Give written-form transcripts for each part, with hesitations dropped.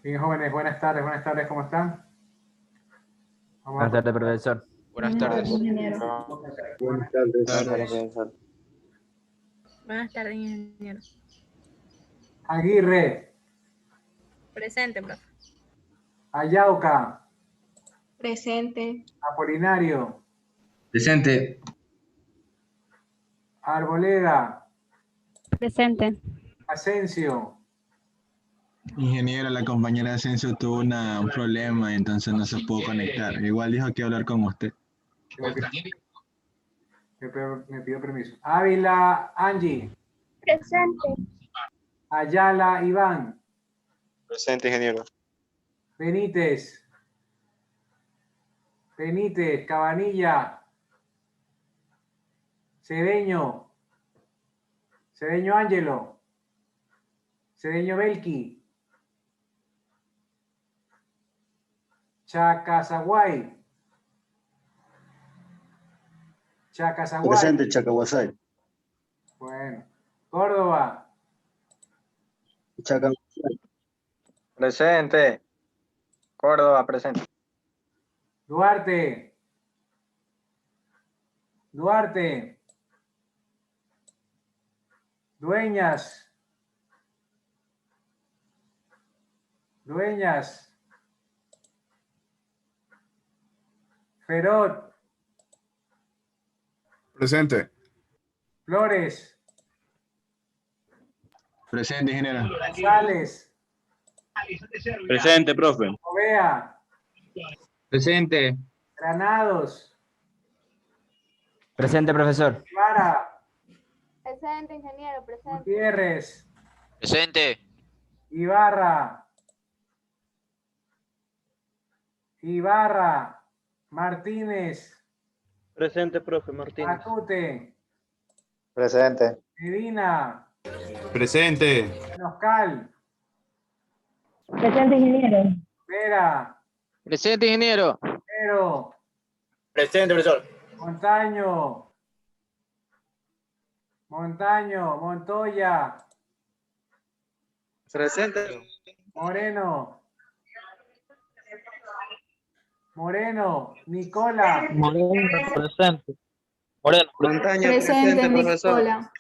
Bien, jóvenes, buenas tardes, ¿cómo están? Buenas tardes, profesor. Buenas tardes. Buenas tardes. Profesor. Buenas tardes, ingeniero. Aguirre, Presente, profe. Ayauca, Presente. Apolinario, Presente. Arboleda, Presente. Asensio, Ingeniero, la compañera de Asensio tuvo un problema, entonces no se pudo conectar. Igual dijo que iba a hablar con usted. me pidió permiso. Ávila, Angie, Presente. Ayala, Iván, Presente, ingeniero. Benítez, Cabanilla, Cedeño, Ángelo, Cedeño Belki, Chacazaguay, Presente, Chacahuasay. Bueno, Córdoba, Chacahuasay. Presente. Córdoba, presente. Duarte, Dueñas, Ferot, Presente. Flores, Presente, ingeniero. González, Presente, profe. Ovea, Presente. Granados, Presente, profesor. Guevara, Presente, ingeniero. Presente. Gutiérrez, Presente. Ibarra, Martínez, Presente, profe Martínez. Acute, Presente. Medina, Presente. Noscal, Presente, ingeniero. Vera, Presente, ingeniero. Pero, Presente, profesor. Montaño, Montoya, Presente. Moreno, Nicola, Moreno, presente. Moreno, Montaña, Presente, presente, profesor. Nicola.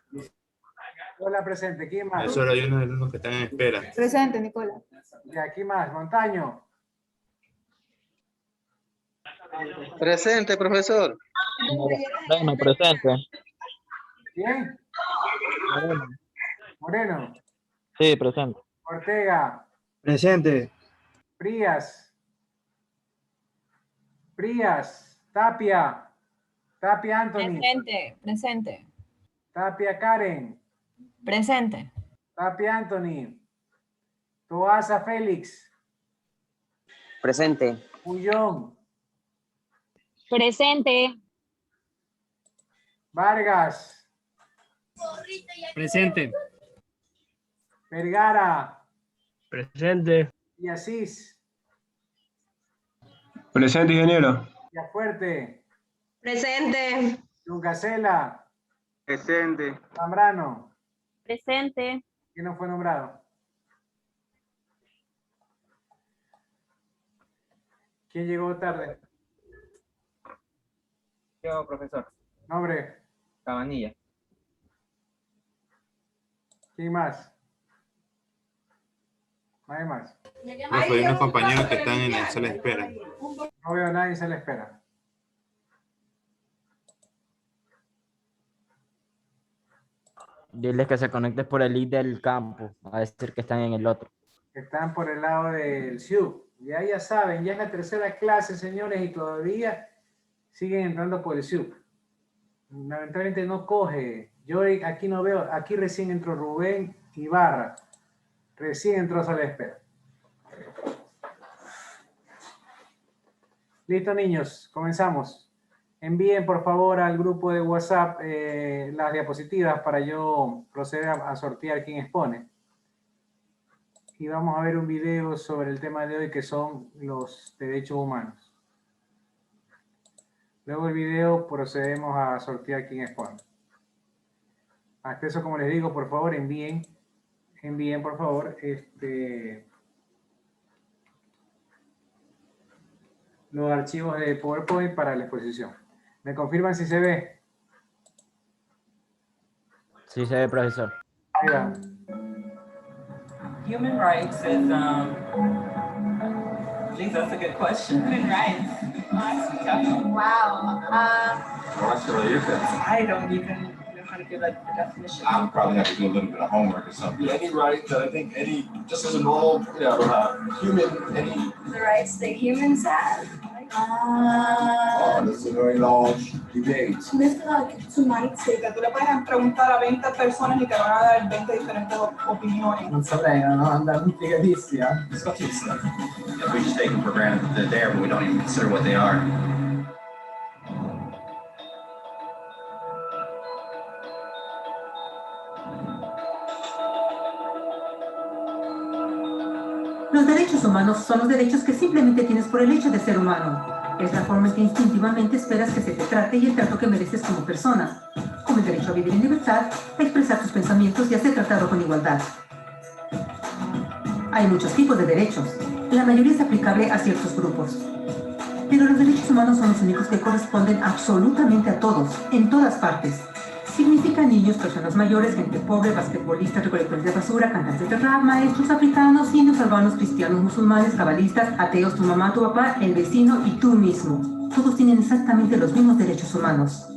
Nicola presente, ¿quién más? Profesor, hay unos alumnos que están en espera. Presente, Nicola. Y aquí más, Montaño, Presente, profesor. Moreno, presente. ¿quién? Moreno, Sí, presente. Ortega, Presente. Frías, Tapia Anthony, Presente. Tapia Karen, Presente. Tapia Anthony, Toasa Félix, Presente. Puyón, Presente. Vargas, Presente. Vergara Presente. y Asís, Presente, ingeniero. Villafuerte, Presente. Lucasela, Presente. Zambrano. Presente. ¿Quién no fue nombrado? ¿Quién llegó tarde? Yo, profesor. Nombre. Cabanilla. ¿Quién más? ¿No hay más? Profe, hay unos compañeros que están en la sala de espera. No veo a nadie, se le espera. Diles que se conecten por el link del campo. A decir que están en el otro. Están por el lado del SIU. Ya saben, ya es la tercera clase, señores, y todavía siguen entrando por el SIU. Lamentablemente no coge. Yo aquí no veo, aquí recién entró Rubén Ibarra. Recién entró a sala de espera. Listo, niños, comenzamos. Envíen, por favor, al grupo de WhatsApp las diapositivas para yo proceder a sortear quién expone. Y vamos a ver un video sobre el tema de hoy, que son los derechos humanos. Luego del video procedemos a sortear quién expone. Hasta eso, como les digo, por favor, envíen por favor, los archivos de PowerPoint para la exposición. ¿Me confirman si se ve? Sí se ve, profesor. Mira. Human rights is, geez, that's a good question. Human rights. Wow. I don't even know how to give like the definition. I'll probably have to do a little bit of homework or something. Any right that I think just as a normal, human, any. The rights that humans have. Oh, this is a very large debate. Que tú le puedes preguntar a 20 personas y te van a dar 20 diferentes opiniones. Non saprei, no? Andare impiegatissimi, Discutissimo. Yeah, we just take them for granted that they're there, but we don't even consider what they are. Los derechos humanos son los derechos que simplemente tienes por el hecho de ser humano. Es la forma en que instintivamente esperas que se te trate y el trato que mereces como persona, como el derecho a vivir en libertad, a expresar tus pensamientos y a ser tratado con igualdad. Hay muchos tipos de derechos. La mayoría es aplicable a ciertos grupos. Pero los derechos humanos son los únicos que corresponden absolutamente a todos, en todas partes. Significa niños, personas mayores, gente pobre, basquetbolistas, recolectores de basura, cantantes de rap, maestros africanos, indios, urbanos, cristianos, musulmanes, cabalistas, ateos, tu mamá, tu papá, el vecino y tú mismo. Todos tienen exactamente los mismos derechos humanos.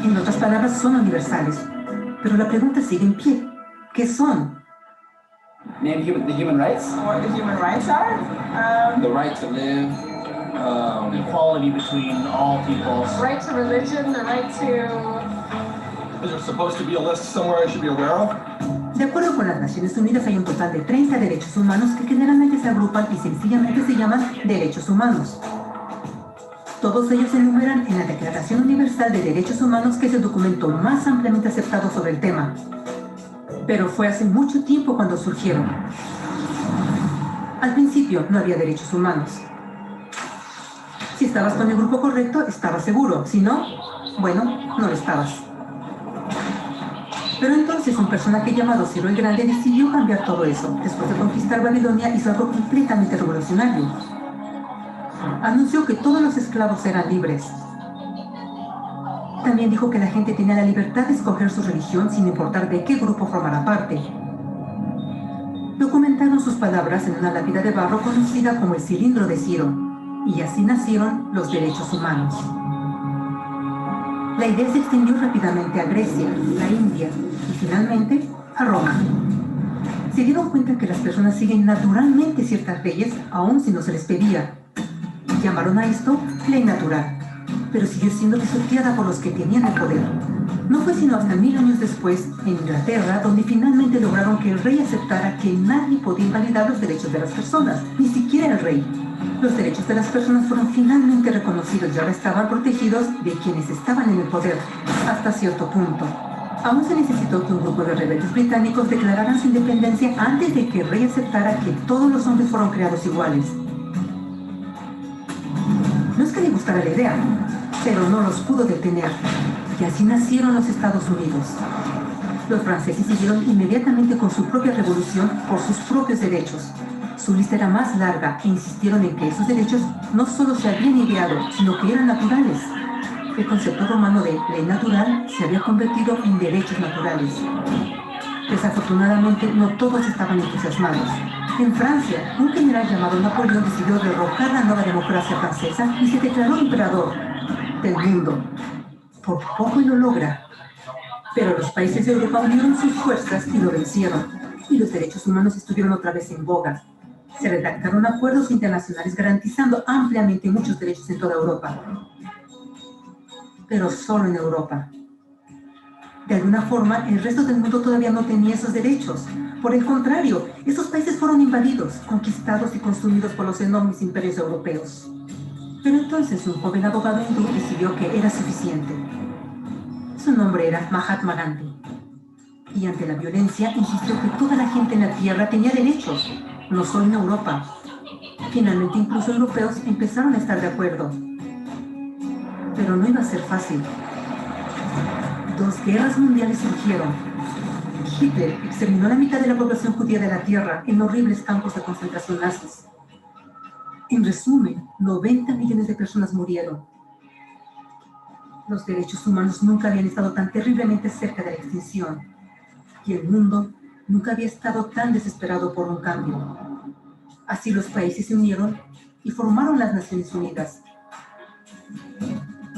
En otras palabras, son universales. Pero la pregunta sigue en pie. ¿Qué son? Name the human rights? What the human rights are? The right to live. Equality between all people. Right to religion, the right to... Is there supposed to be a list somewhere I should be aware of? De acuerdo con las Naciones Unidas, hay un total de 30 derechos humanos que generalmente se agrupan y sencillamente se llaman derechos humanos. Todos ellos se enumeran en la Declaración Universal de Derechos Humanos, que es el documento más ampliamente aceptado sobre el tema. Pero fue hace mucho tiempo cuando surgieron. Al principio no había derechos humanos. Si estabas con el grupo correcto, estabas seguro. Si no, bueno, no lo estabas. Pero entonces un personaje llamado Ciro el Grande decidió cambiar todo eso. Después de conquistar Babilonia, hizo algo completamente revolucionario. Anunció que todos los esclavos eran libres. También dijo que la gente tenía la libertad de escoger su religión sin importar de qué grupo formara parte. Documentaron sus palabras en una lápida de barro conocida como el Cilindro de Ciro. Y así nacieron los derechos humanos. La idea se extendió rápidamente a Grecia, a India y finalmente a Roma. Se dieron cuenta que las personas siguen naturalmente ciertas leyes, aun si no se les pedía. Llamaron a esto ley natural, pero siguió siendo pisoteada por los que tenían el poder. No fue sino hasta 1000 años después, en Inglaterra, donde finalmente lograron que el rey aceptara que nadie podía invalidar los derechos de las personas, ni siquiera el rey. Los derechos de las personas fueron finalmente reconocidos y ahora estaban protegidos de quienes estaban en el poder, hasta cierto punto. Aún se necesitó que un grupo de rebeldes británicos declararan su independencia antes de que el rey aceptara que todos los hombres fueron creados iguales. No es que le gustara la idea, pero no los pudo detener. Y así nacieron los Estados Unidos. Los franceses siguieron inmediatamente con su propia revolución por sus propios derechos. Su lista era más larga e insistieron en que esos derechos no solo se habían ideado, sino que eran naturales. El concepto romano de ley natural se había convertido en derechos naturales. Desafortunadamente, no todos estaban entusiasmados. En Francia, un general llamado Napoleón decidió derrocar la nueva democracia francesa y se declaró emperador del mundo. Por poco y lo logra. Pero los países de Europa unieron sus fuerzas y lo vencieron. Y los derechos humanos estuvieron otra vez en boga. Se redactaron acuerdos internacionales garantizando ampliamente muchos derechos en toda Europa. Pero solo en Europa. De alguna forma, el resto del mundo todavía no tenía esos derechos. Por el contrario, esos países fueron invadidos, conquistados y consumidos por los enormes imperios europeos. Pero entonces un joven abogado hindú decidió que era suficiente. Su nombre era Mahatma Gandhi. Y ante la violencia insistió que toda la gente en la tierra tenía derechos, no solo en Europa. Finalmente incluso europeos empezaron a estar de acuerdo. Pero no iba a ser fácil. 2 guerras mundiales surgieron. Hitler exterminó la mitad de la población judía de la tierra en horribles campos de concentración nazis. En resumen, 90 millones de personas murieron. Los derechos humanos nunca habían estado tan terriblemente cerca de la extinción. Y el mundo nunca había estado tan desesperado por un cambio. Así los países se unieron y formaron las Naciones Unidas.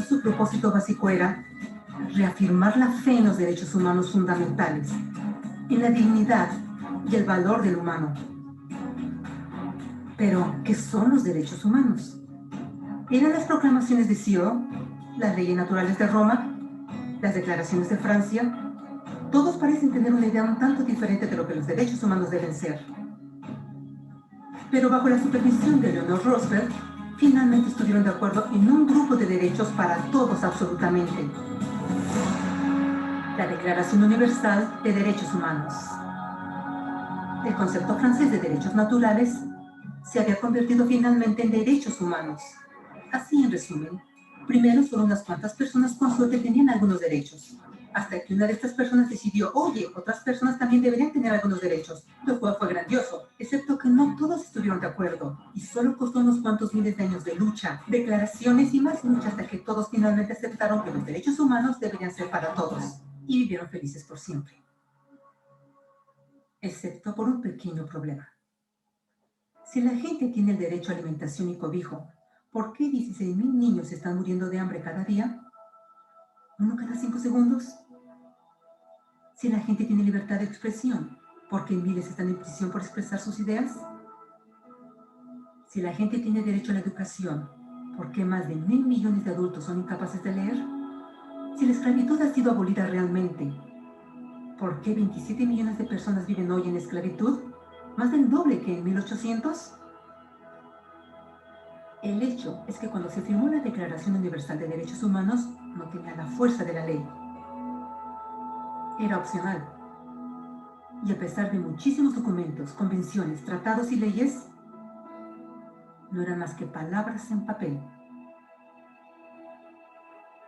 Su propósito básico era reafirmar la fe en los derechos humanos fundamentales, en la dignidad y el valor del humano. Pero, ¿qué son los derechos humanos? ¿Eran las proclamaciones de Sion, las leyes naturales de Roma, las declaraciones de Francia? Todos parecen tener una idea un tanto diferente de lo que los derechos humanos deben ser. Pero bajo la supervisión de Eleanor Roosevelt, finalmente estuvieron de acuerdo en un grupo de derechos para todos absolutamente. La Declaración Universal de Derechos Humanos. El concepto francés de derechos naturales se había convertido finalmente en derechos humanos. Así, en resumen, primero solo unas cuantas personas con suerte tenían algunos derechos, hasta que una de estas personas decidió, oye, otras personas también deberían tener algunos derechos. Lo cual fue grandioso, excepto que no todos estuvieron de acuerdo, y solo costó unos cuantos miles de años de lucha, declaraciones y más lucha hasta que todos finalmente aceptaron que los derechos humanos deberían ser para todos, y vivieron felices por siempre. Excepto por un pequeño problema. Si la gente tiene el derecho a alimentación y cobijo, ¿por qué 16,000 niños están muriendo de hambre cada día? ¿Uno cada 5 segundos? Si la gente tiene libertad de expresión, ¿por qué miles están en prisión por expresar sus ideas? Si la gente tiene derecho a la educación, ¿por qué más de 1,000 millones de adultos son incapaces de leer? Si la esclavitud ha sido abolida realmente, ¿por qué 27 millones de personas viven hoy en esclavitud? ¿Más del doble que en 1800? El hecho es que cuando se firmó la Declaración Universal de Derechos Humanos, no tenía la fuerza de la ley. Era opcional. Y a pesar de muchísimos documentos, convenciones, tratados y leyes, no eran más que palabras en papel.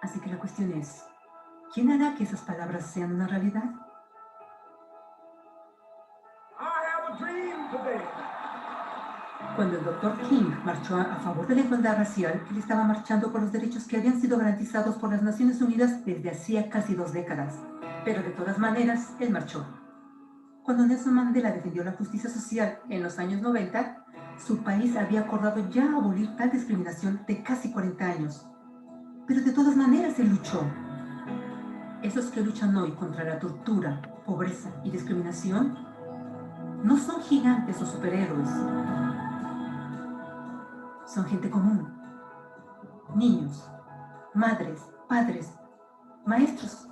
Así que la cuestión es, ¿quién hará que esas palabras sean una realidad? Cuando el Dr. King marchó a favor de la igualdad racial, él estaba marchando por los derechos que habían sido garantizados por las Naciones Unidas desde hacía casi 2 décadas. Pero de todas maneras, él marchó. Cuando Nelson Mandela defendió la justicia social en los años 90, su país había acordado ya abolir tal discriminación de casi 40 años. Pero de todas maneras él luchó. Esos que luchan hoy contra la tortura, pobreza y discriminación no son gigantes o superhéroes. Son gente común. Niños, madres, padres, maestros,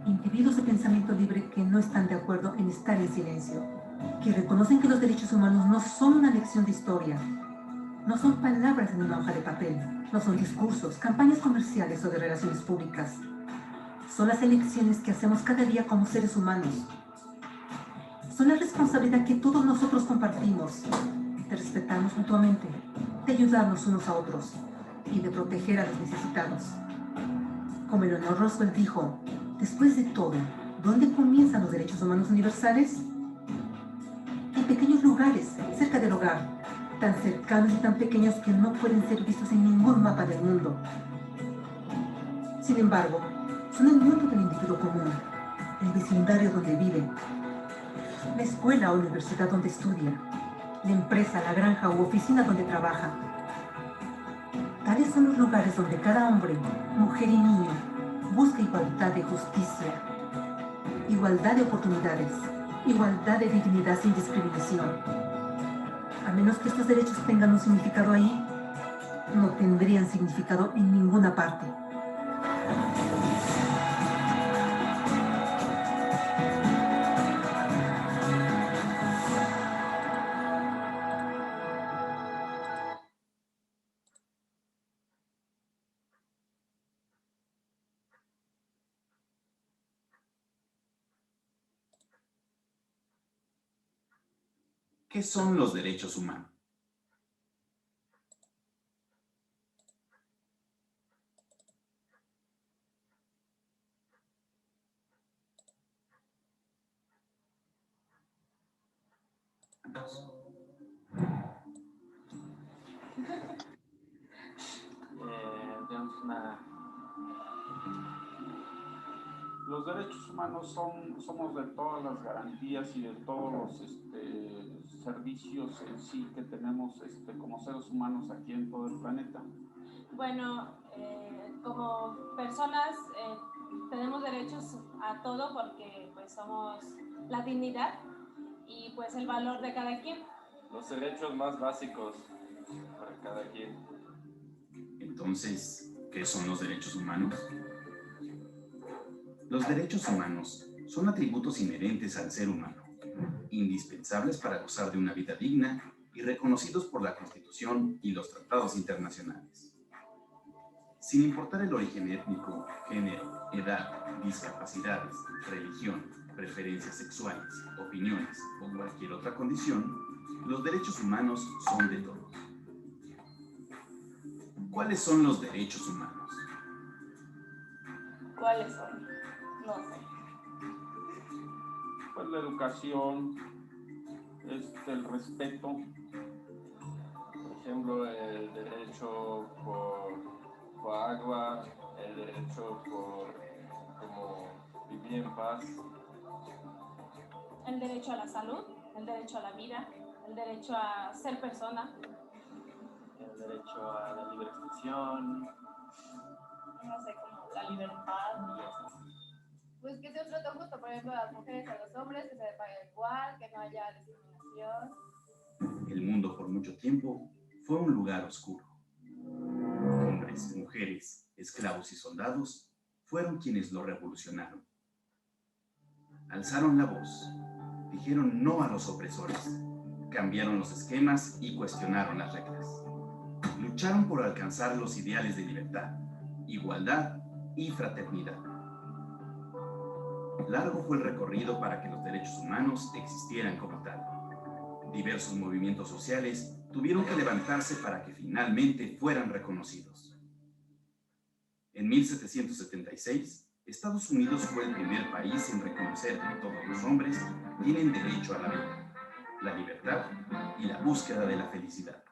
individuos de pensamiento libre que no están de acuerdo en estar en silencio, que reconocen que los derechos humanos no son una lección de historia, no son palabras en una hoja de papel, no son discursos, campañas comerciales o de relaciones públicas. Son las elecciones que hacemos cada día como seres humanos. Son la responsabilidad que todos nosotros compartimos, de respetarnos mutuamente, de ayudarnos unos a otros y de proteger a los necesitados. Como Eleanor Roosevelt dijo, después de todo, ¿dónde comienzan los derechos humanos universales? En pequeños lugares, cerca del hogar, tan cercanos y tan pequeños que no pueden ser vistos en ningún mapa del mundo. Sin embargo, son el mundo del individuo común, el vecindario donde vive, la escuela o universidad donde estudia, la empresa, la granja u oficina donde trabaja. Tales son los lugares donde cada hombre, mujer y niño busca igualdad de justicia, igualdad de oportunidades, igualdad de dignidad sin discriminación. A menos que estos derechos tengan un significado ahí, no tendrían significado en ninguna parte. ¿Qué son los derechos humanos? derechos humanos somos de todas las garantías y de todos los servicios en sí que tenemos como seres humanos aquí en todo el planeta. Bueno, como personas tenemos derechos a todo porque pues somos la dignidad y pues el valor de cada quien. Los derechos más básicos para cada quien. Entonces, ¿qué son los derechos humanos? Los derechos humanos son atributos inherentes al ser humano, indispensables para gozar de una vida digna y reconocidos por la Constitución y los tratados internacionales. Sin importar el origen étnico, género, edad, discapacidades, religión, preferencias sexuales, opiniones o cualquier otra condición, los derechos humanos son de todos. ¿Cuáles son los derechos humanos? ¿Cuáles son? No sé. Pues la educación, el respeto, por ejemplo, el derecho por agua, el derecho por vivir en paz. El derecho a la salud, el derecho a la vida, el derecho a ser persona. El derecho a la libre expresión. No sé, como la libertad y eso. Pues que sea un trato justo, por ejemplo, a las mujeres, a los hombres, que se les pague igual, que no haya discriminación. El mundo por mucho tiempo fue un lugar oscuro. Hombres, mujeres, esclavos y soldados fueron quienes lo revolucionaron. Alzaron la voz, dijeron no a los opresores, cambiaron los esquemas y cuestionaron las reglas. Lucharon por alcanzar los ideales de libertad, igualdad y fraternidad. Largo fue el recorrido para que los derechos humanos existieran como tal. Diversos movimientos sociales tuvieron que levantarse para que finalmente fueran reconocidos. En 1776, Estados Unidos fue el primer país en reconocer que todos los hombres tienen derecho a la vida, la libertad y la búsqueda de la felicidad.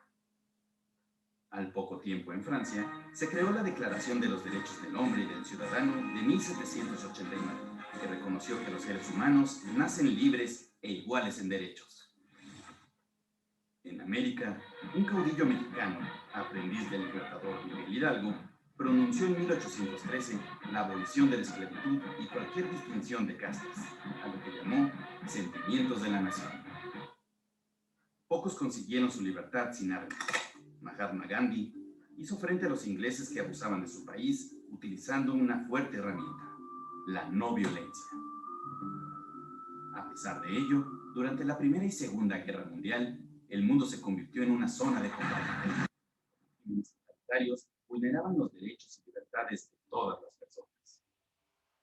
Al poco tiempo en Francia, se creó la Declaración de los Derechos del Hombre y del Ciudadano de 1789, que reconoció que los seres humanos nacen libres e iguales en derechos. En América, un caudillo mexicano, aprendiz del libertador Miguel Hidalgo, pronunció en 1813 la abolición de la esclavitud y cualquier distinción de castas, a lo que llamó sentimientos de la nación. Pocos consiguieron su libertad sin armas. Mahatma Gandhi hizo frente a los ingleses que abusaban de su país utilizando una fuerte herramienta, la no violencia. A pesar de ello, durante la Primera y Segunda Guerra Mundial, el mundo se convirtió en una zona de combate. Los totalitarios vulneraban los derechos y libertades de todas las personas.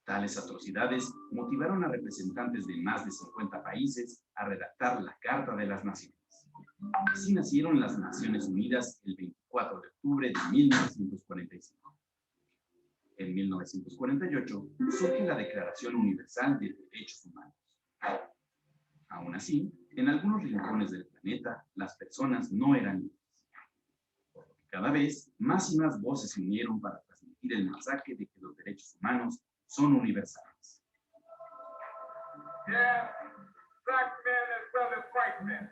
Tales atrocidades motivaron a representantes de más de 50 países a redactar la Carta de las Naciones. Así nacieron las Naciones Unidas el 24 de octubre de 1945. En 1948 surge la Declaración Universal de Derechos Humanos. Aún así, en algunos rincones del planeta, las personas no eran libres. Por lo que cada vez más y más voces se unieron para transmitir el mensaje de que los derechos humanos son universales. Yeah, black men as well as white men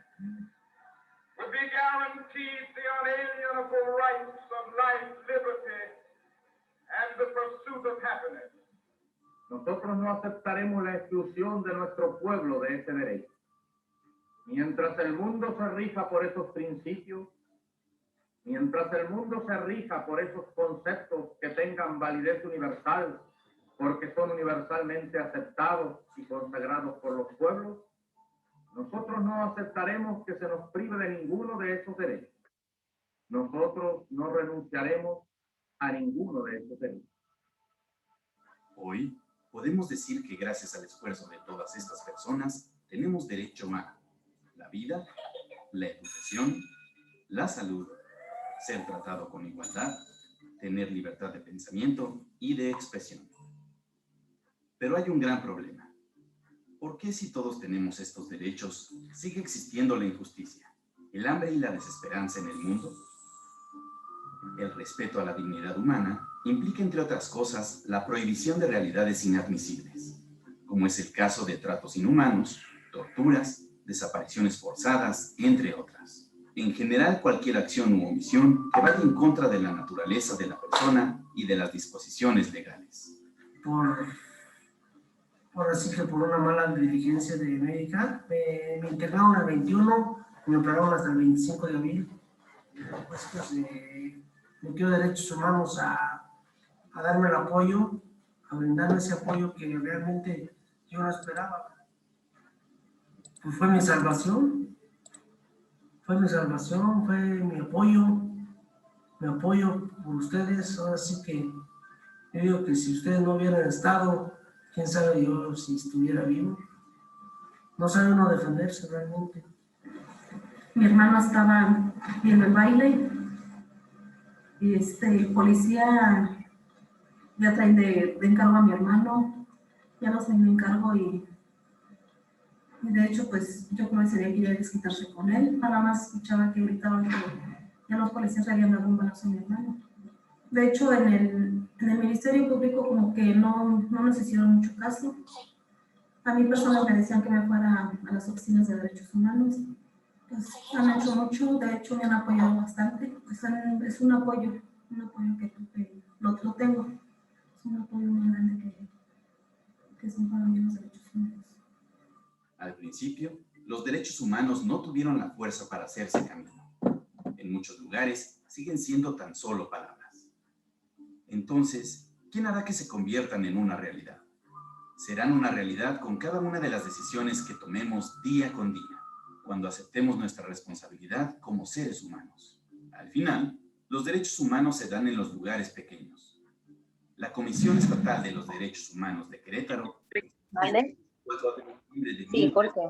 will be guaranteed the unalienable rights of life, liberty, and the pursuit of happiness. Nosotros no aceptaremos la exclusión de nuestro pueblo de ese derecho. Mientras el mundo se rija por esos principios, mientras el mundo se rija por esos conceptos que tengan validez universal, porque son universalmente aceptados y consagrados por los pueblos, nosotros no aceptaremos que se nos prive de ninguno de esos derechos. Nosotros no renunciaremos a ninguno de esos derechos. Hoy podemos decir que gracias al esfuerzo de todas estas personas tenemos derecho a la vida, la educación, la salud, ser tratado con igualdad, tener libertad de pensamiento y de expresión. Pero hay un gran problema. ¿Por qué si todos tenemos estos derechos sigue existiendo la injusticia, el hambre y la desesperanza en el mundo? El respeto a la dignidad humana implica, entre otras cosas, la prohibición de realidades inadmisibles, como es el caso de tratos inhumanos, torturas, desapariciones forzadas, entre otras. En general, cualquier acción u omisión que vaya en contra de la naturaleza de la persona y de las disposiciones legales. Por así que por una mala diligencia de médica, me internaron el 21, me operaron hasta el 25 de abril. Pues metió derechos humanos a darme el apoyo, a brindarme ese apoyo que realmente yo no esperaba. Pues fue mi salvación, fue mi apoyo por ustedes. Ahora sí que yo digo que si ustedes no hubieran estado, quién sabe yo si estuviera vivo. No sabe uno defenderse realmente. Mi hermano estaba viendo el baile y el policía ya traen de encargo a mi hermano, ya lo traen de encargo y de hecho pues yo creo que sería que ya desquitarse con él. Nada más escuchaba que gritaban que ya los policías le habían dado un balazo a mi hermano. De hecho en el Ministerio Público como que no nos hicieron mucho caso. A mí personas me decían que me fuera a las oficinas de derechos humanos. Pues han hecho mucho, de hecho me han apoyado bastante. Pues, es un apoyo que lo tengo. Es un apoyo muy grande que son para mí los derechos humanos. Al principio, los derechos humanos no tuvieron la fuerza para hacerse camino. En muchos lugares siguen siendo tan solo palabras. Entonces, ¿quién hará que se conviertan en una realidad? Serán una realidad con cada una de las decisiones que tomemos día con día, cuando aceptemos nuestra responsabilidad como seres humanos. Al final, los derechos humanos se dan en los lugares pequeños. La Comisión Estatal de los Derechos Humanos de Querétaro... ¿Vale? Sí, ¿por qué?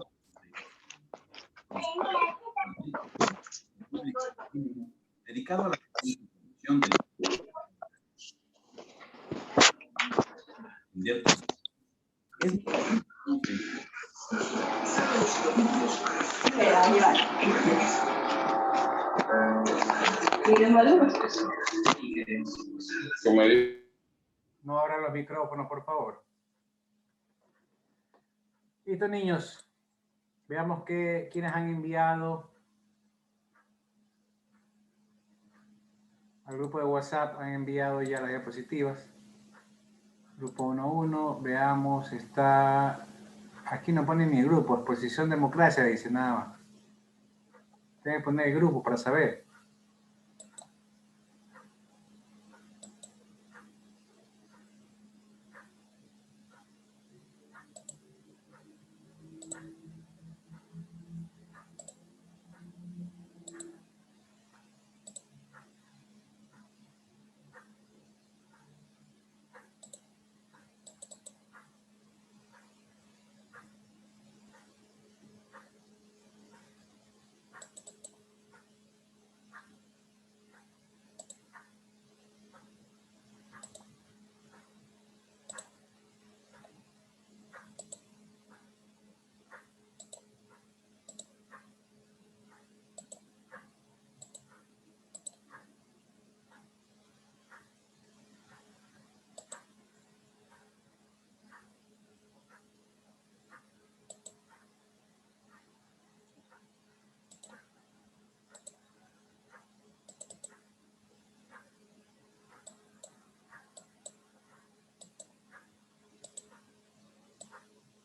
Dedicado a la promoción del... No abran los micrófonos, por favor. Listo, niños. Veamos quiénes han enviado al grupo de WhatsApp. Han enviado ya las diapositivas. Grupo 1.1. Veamos, está... Aquí no pone ni el grupo. Exposición Democracia, dice nada más. Tiene que poner el grupo para saber.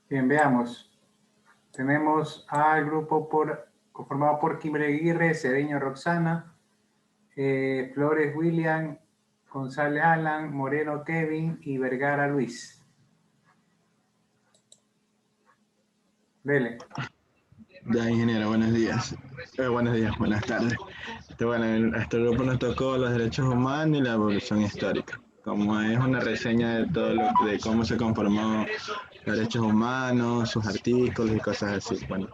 Bien, veamos. Tenemos al grupo conformado por Kimberly Aguirre, Cedeño Roxana, Flores William, González Alan, Moreno Kevin y Vergara Luis. Dele. Ya, ingeniero, buenos días. Buenas tardes. Bueno, a este grupo nos tocó los derechos humanos y la evolución histórica. Como es una reseña de todo de cómo se conformó los derechos humanos, sus artículos y cosas así. Bueno,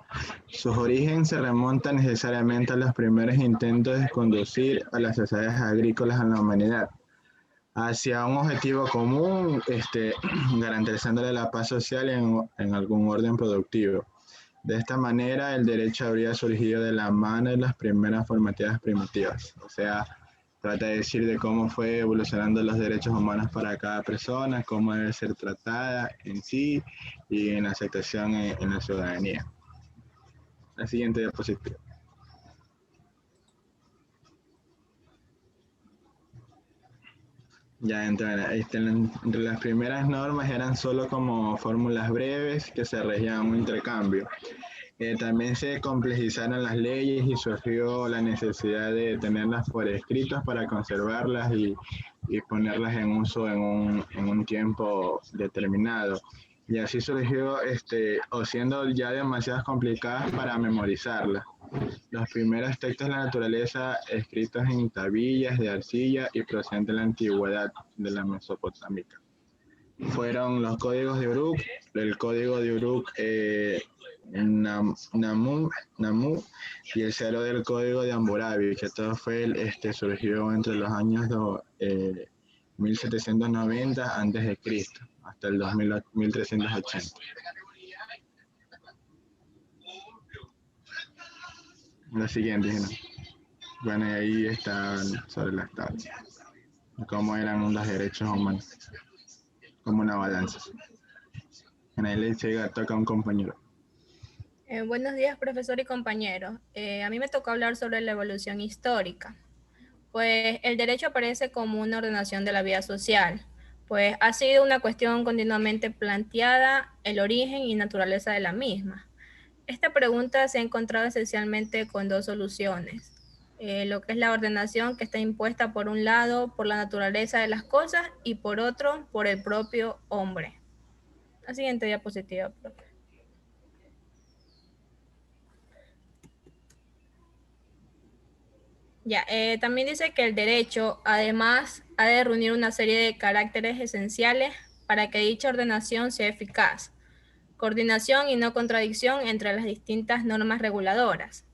sus orígenes se remontan necesariamente a los primeros intentos de conducir a las sociedades agrícolas en la humanidad hacia un objetivo común, garantizándole la paz social en algún orden productivo. De esta manera, el derecho habría surgido de la mano de las primeras formativas primitivas. O sea, Trata de decir de cómo fue evolucionando los derechos humanos para cada persona, cómo debe ser tratada en sí y en la aceptación en la ciudadanía. La siguiente diapositiva. Ya entre las primeras normas eran solo como fórmulas breves que se regían un intercambio. También se complejizaron las leyes y surgió la necesidad de tenerlas por escritos para conservarlas y ponerlas en uso en un tiempo determinado. Y así surgió, o siendo ya demasiado complicadas para memorizarlas. Los primeros textos de la naturaleza escritos en tablillas de arcilla y procedentes de la antigüedad de la Mesopotámica fueron los códigos de Uruk, el código de Uruk Namu y el cero del código de Hammurabi, que todo surgió entre los años 1790 a.C. hasta el 1380. La siguiente, ¿no? Bueno, y ahí están sobre las tablas, cómo eran los derechos humanos, como una balanza. En ahí le toca a un compañero. Buenos días, profesor y compañeros. A mí me tocó hablar sobre la evolución histórica. Pues el derecho aparece como una ordenación de la vida social, pues ha sido una cuestión continuamente planteada el origen y naturaleza de la misma. Esta pregunta se ha encontrado esencialmente con dos soluciones. Lo que es la ordenación que está impuesta por un lado por la naturaleza de las cosas y por otro por el propio hombre. La siguiente diapositiva, profe. Ya, también dice que el derecho, además, ha de reunir una serie de caracteres esenciales para que dicha ordenación sea eficaz. Coordinación y no contradicción entre las distintas normas reguladoras.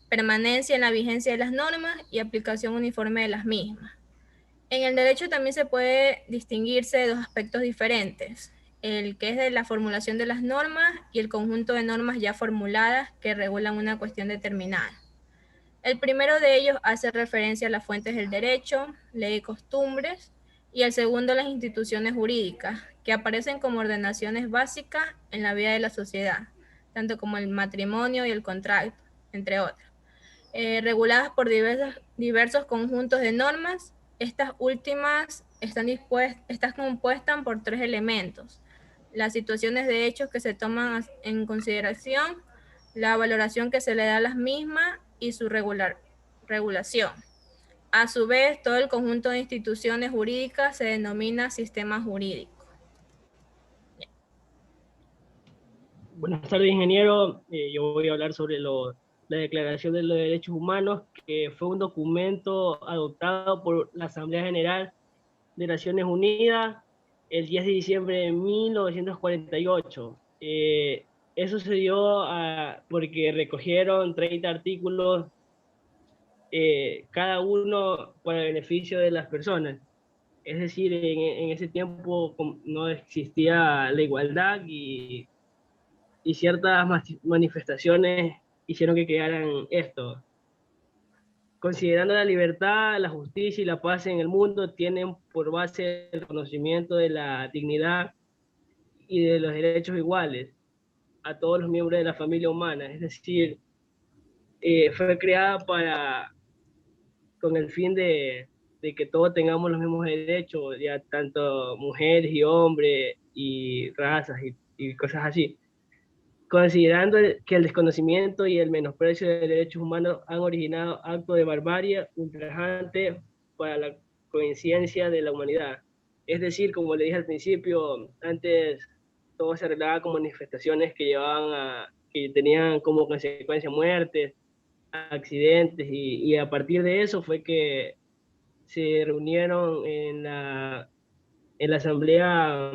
Permanencia en la vigencia de las normas y aplicación uniforme de las mismas. En el derecho también se puede distinguirse de dos aspectos diferentes, el que es de la formulación de las normas y el conjunto de normas ya formuladas que regulan una cuestión determinada. El primero de ellos hace referencia a las fuentes del derecho, ley y costumbres, y el segundo a las instituciones jurídicas, que aparecen como ordenaciones básicas en la vida de la sociedad, tanto como el matrimonio y el contrato, entre otros. Reguladas por diversos conjuntos de normas, estas últimas están compuestas por tres elementos: las situaciones de hechos que se toman en consideración, la valoración que se le da a las mismas y su regulación. A su vez, todo el conjunto de instituciones jurídicas se denomina sistema jurídico. Buenas tardes, ingeniero. Yo voy a hablar sobre la Declaración de los Derechos Humanos, que fue un documento adoptado por la Asamblea General de Naciones Unidas el 10 de diciembre de 1948. Eso se dio porque recogieron 30 artículos, cada uno para el beneficio de las personas. Es decir, en ese tiempo no existía la igualdad y ciertas manifestaciones hicieron que quedaran esto. Considerando la libertad, la justicia y la paz en el mundo, tienen por base el reconocimiento de la dignidad y de los derechos iguales a todos los miembros de la familia humana. Es decir, fue creada con el fin de que todos tengamos los mismos derechos, ya tanto mujeres y hombres y razas y cosas así. Considerando que el desconocimiento y el menosprecio de derechos humanos han originado actos de barbarie ultrajante para la conciencia de la humanidad. Es decir, como le dije al principio, antes todo se arreglaba con manifestaciones que tenían como consecuencia muertes, accidentes, y a partir de eso fue que se reunieron en la Asamblea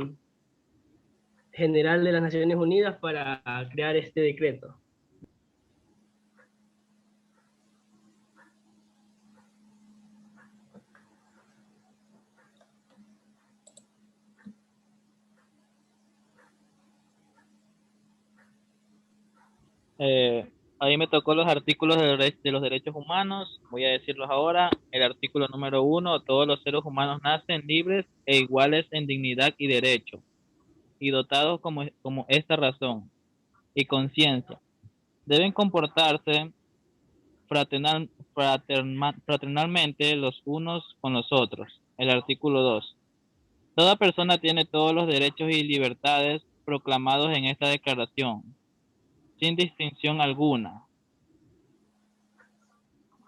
General de las Naciones Unidas para crear este decreto. A mí me tocó los artículos de los derechos humanos. Voy a decirlos ahora. El artículo número 1, todos los seres humanos nacen libres e iguales en dignidad y derecho, y dotados como esta razón y conciencia. Deben comportarse fraternalmente los unos con los otros. El artículo 2. Toda persona tiene todos los derechos y libertades proclamados en esta declaración, sin distinción alguna,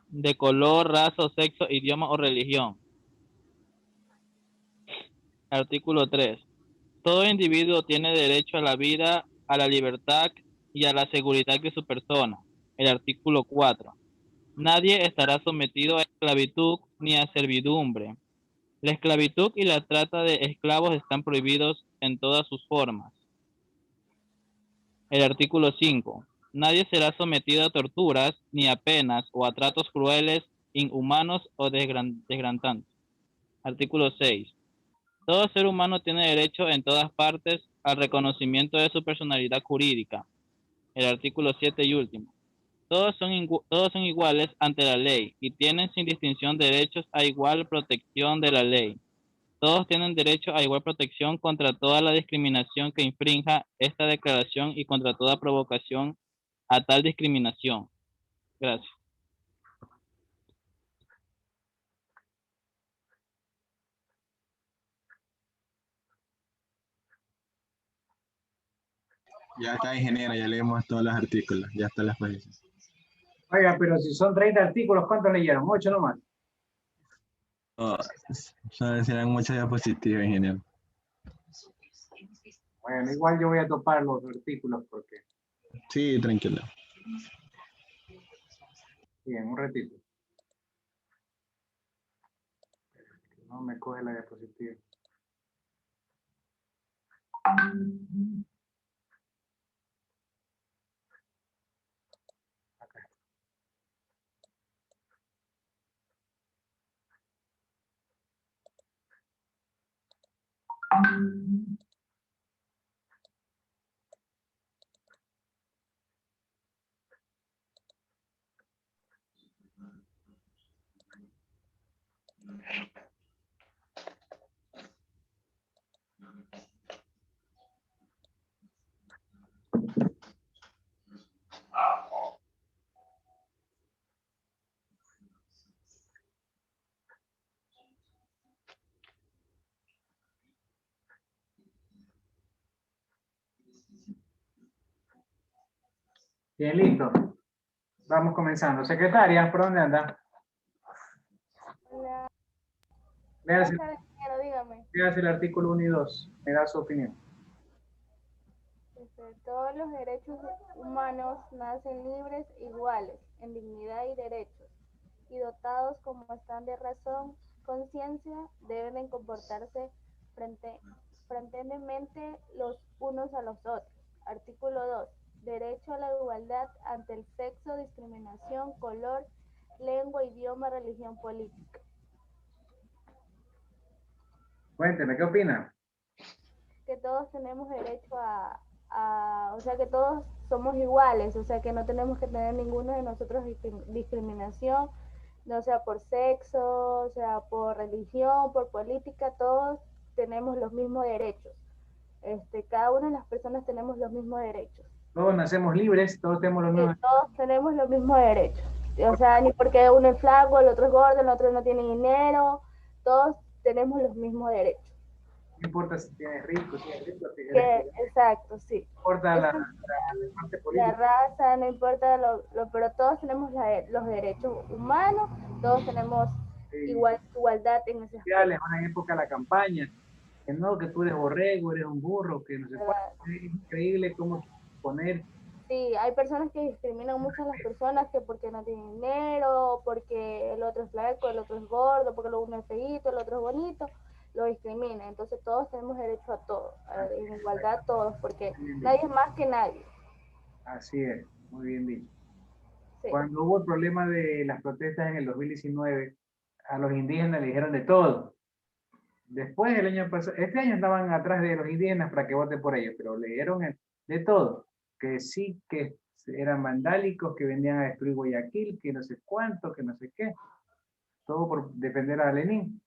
de color, raza, sexo, idioma o religión. Artículo 3. Todo individuo tiene derecho a la vida, a la libertad y a la seguridad de su persona. El artículo 4. Nadie estará sometido a esclavitud ni a servidumbre. La esclavitud y la trata de esclavos están prohibidos en todas sus formas. El artículo 5. Nadie será sometido a torturas, ni a penas o a tratos crueles, inhumanos o desgradantes. Artículo 6. Todo ser humano tiene derecho en todas partes al reconocimiento de su personalidad jurídica. El artículo 7 y último. Todos son iguales ante la ley y tienen sin distinción derechos a igual protección de la ley. Todos tienen derecho a igual protección contra toda la discriminación que infrinja esta declaración y contra toda provocación a tal discriminación. Gracias. Ya está, ingeniero, ya leímos todos los artículos, ya están las páginas. Oiga, pero si son 30 artículos, ¿cuántos leyeron? 8 nomás. Oh, serán muchas diapositivas, ingeniero. Bueno, igual yo voy a topar los artículos porque... Sí, tranquilo. Bien, un ratito. No me coge la diapositiva. Bien, listo. Vamos comenzando. Secretaria, ¿por dónde anda? Hola. Léase Dígame. el artículo 1 y 2. Me da su opinión. Todos los derechos humanos nacen libres e iguales en dignidad y derechos, y dotados como están de razón, conciencia, deben comportarse fraternalmente los unos a los otros. Artículo 2. Derecho a la igualdad ante el sexo, discriminación, color, lengua, idioma, religión, política. Cuénteme, ¿qué opina? Que todos tenemos derecho o sea, que todos somos iguales, o sea, que no tenemos que tener ninguno de nosotros discriminación, no sea por sexo, o sea, por religión, por política, todos tenemos los mismos derechos. Cada una de las personas tenemos los mismos derechos. Todos nacemos libres, todos tenemos los mismos... Sí, todos tenemos los mismos derechos. O sea, ni porque uno es flaco, el otro es gordo, el otro no tiene dinero, todos tenemos los mismos derechos. No importa si tienes rico, si eres rico, si eres rico. Exacto, sí. No importa la parte política. La raza, no importa pero todos tenemos los derechos humanos, todos tenemos igualdad en ese aspecto. Es una época de la campaña, que no, que tú eres borrego, eres un burro, que no sé cuánto. Es increíble cómo poner... Sí, hay personas que discriminan mucho a las personas que porque no tienen dinero, porque el otro es flaco, el otro es gordo, porque uno es feíto, el otro es bonito, lo discriminan. Entonces todos tenemos derecho a todo, en igualdad todos, porque nadie es más que nadie. Así es, muy bien dicho. Sí. Cuando hubo el problema de las protestas en el 2019, a los indígenas le dijeron de todo. Después, el año pasado, este año estaban atrás de los indígenas para que voten por ellos, pero le dijeron de todo. Que sí, que eran vandálicos, que venían a destruir Guayaquil, que no sé cuánto, que no sé qué. Todo por defender a Lenin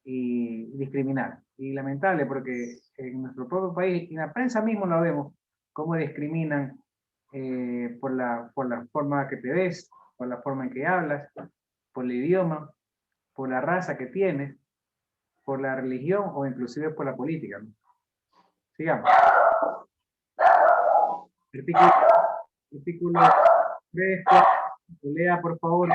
y discriminar. Y lamentable, porque en nuestro propio país, y en la prensa mismo lo vemos, cómo discriminan por la forma que te ves, por la forma en que hablas, por el idioma, por la raza que tienes, por la religión o inclusive por la política, ¿no? Sigamos. Artículo 3, lea por favor.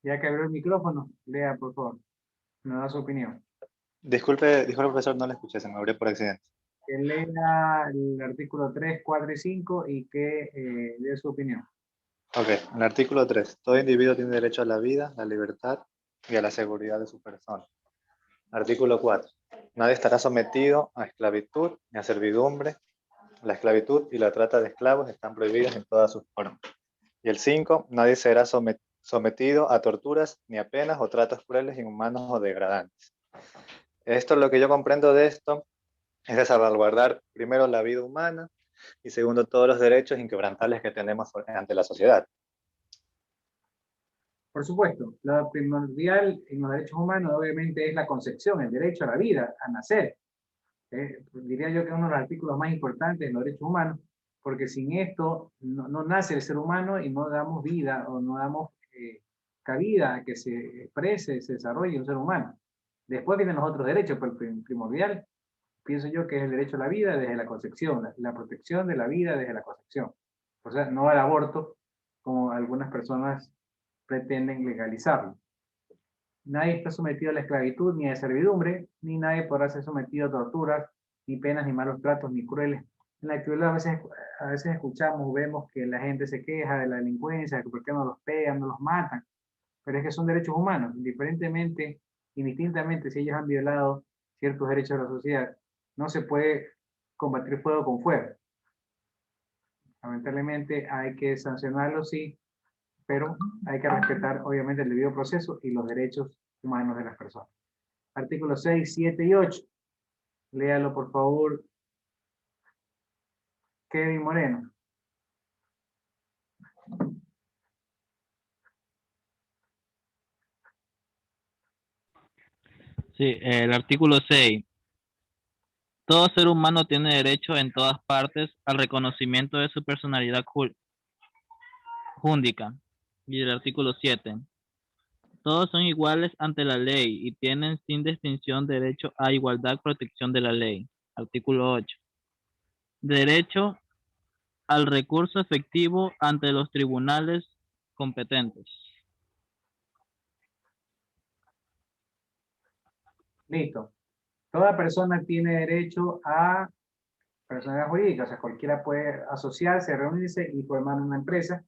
Ya que abrió el micrófono, lea por favor. Nos da su opinión. Disculpe, profesor, no le escuché, se me abrió por accidente. Que lea el artículo 3, 4 y 5 y que dé su opinión. Ok, el artículo 3. Todo individuo tiene derecho a la vida, la libertad y a la seguridad de su persona. Artículo 4. Nadie estará sometido a esclavitud ni a servidumbre. La esclavitud y la trata de esclavos están prohibidas en todas sus formas. Y el 5. Nadie será sometido a torturas ni a penas o tratos crueles, inhumanos o degradantes. Esto, lo que yo comprendo de esto, es de salvaguardar primero la vida humana y segundo todos los derechos inquebrantables que tenemos ante la sociedad. Por supuesto, lo primordial en los derechos humanos obviamente es la concepción, el derecho a la vida, a nacer. Diría yo que es uno de los artículos más importantes de los derechos humanos, porque sin esto no nace el ser humano y no damos vida o no damos cabida a que se exprese, se desarrolle un ser humano. Después vienen los otros derechos, pero el primordial, pienso yo que es el derecho a la vida desde la concepción, la protección de la vida desde la concepción. O sea, no al aborto, como algunas personas pretenden legalizarlo. Nadie está sometido a la esclavitud ni a la servidumbre, ni nadie podrá ser sometido a torturas, ni penas, ni malos tratos, ni crueles. En la actualidad a veces escuchamos, vemos que la gente se queja de la delincuencia, que por qué no los pegan, no los matan, pero es que son derechos humanos, indiferentemente, indistintamente si ellos han violado ciertos derechos de la sociedad, no se puede combatir fuego con fuego. Lamentablemente hay que sancionarlo, sí, pero hay que respetar obviamente el debido proceso y los derechos humanos de las personas. Artículos 6, 7 y 8. Léalo por favor, Kevin Moreno. Sí, el artículo 6. Todo ser humano tiene derecho en todas partes al reconocimiento de su personalidad júndica. Y el artículo 7. Todos son iguales ante la ley y tienen sin distinción derecho a igualdad protección de la ley. Artículo 8. Derecho al recurso efectivo ante los tribunales competentes. Listo. Toda persona tiene derecho a personalidad jurídica, o sea, cualquiera puede asociarse, reunirse y formar una empresa,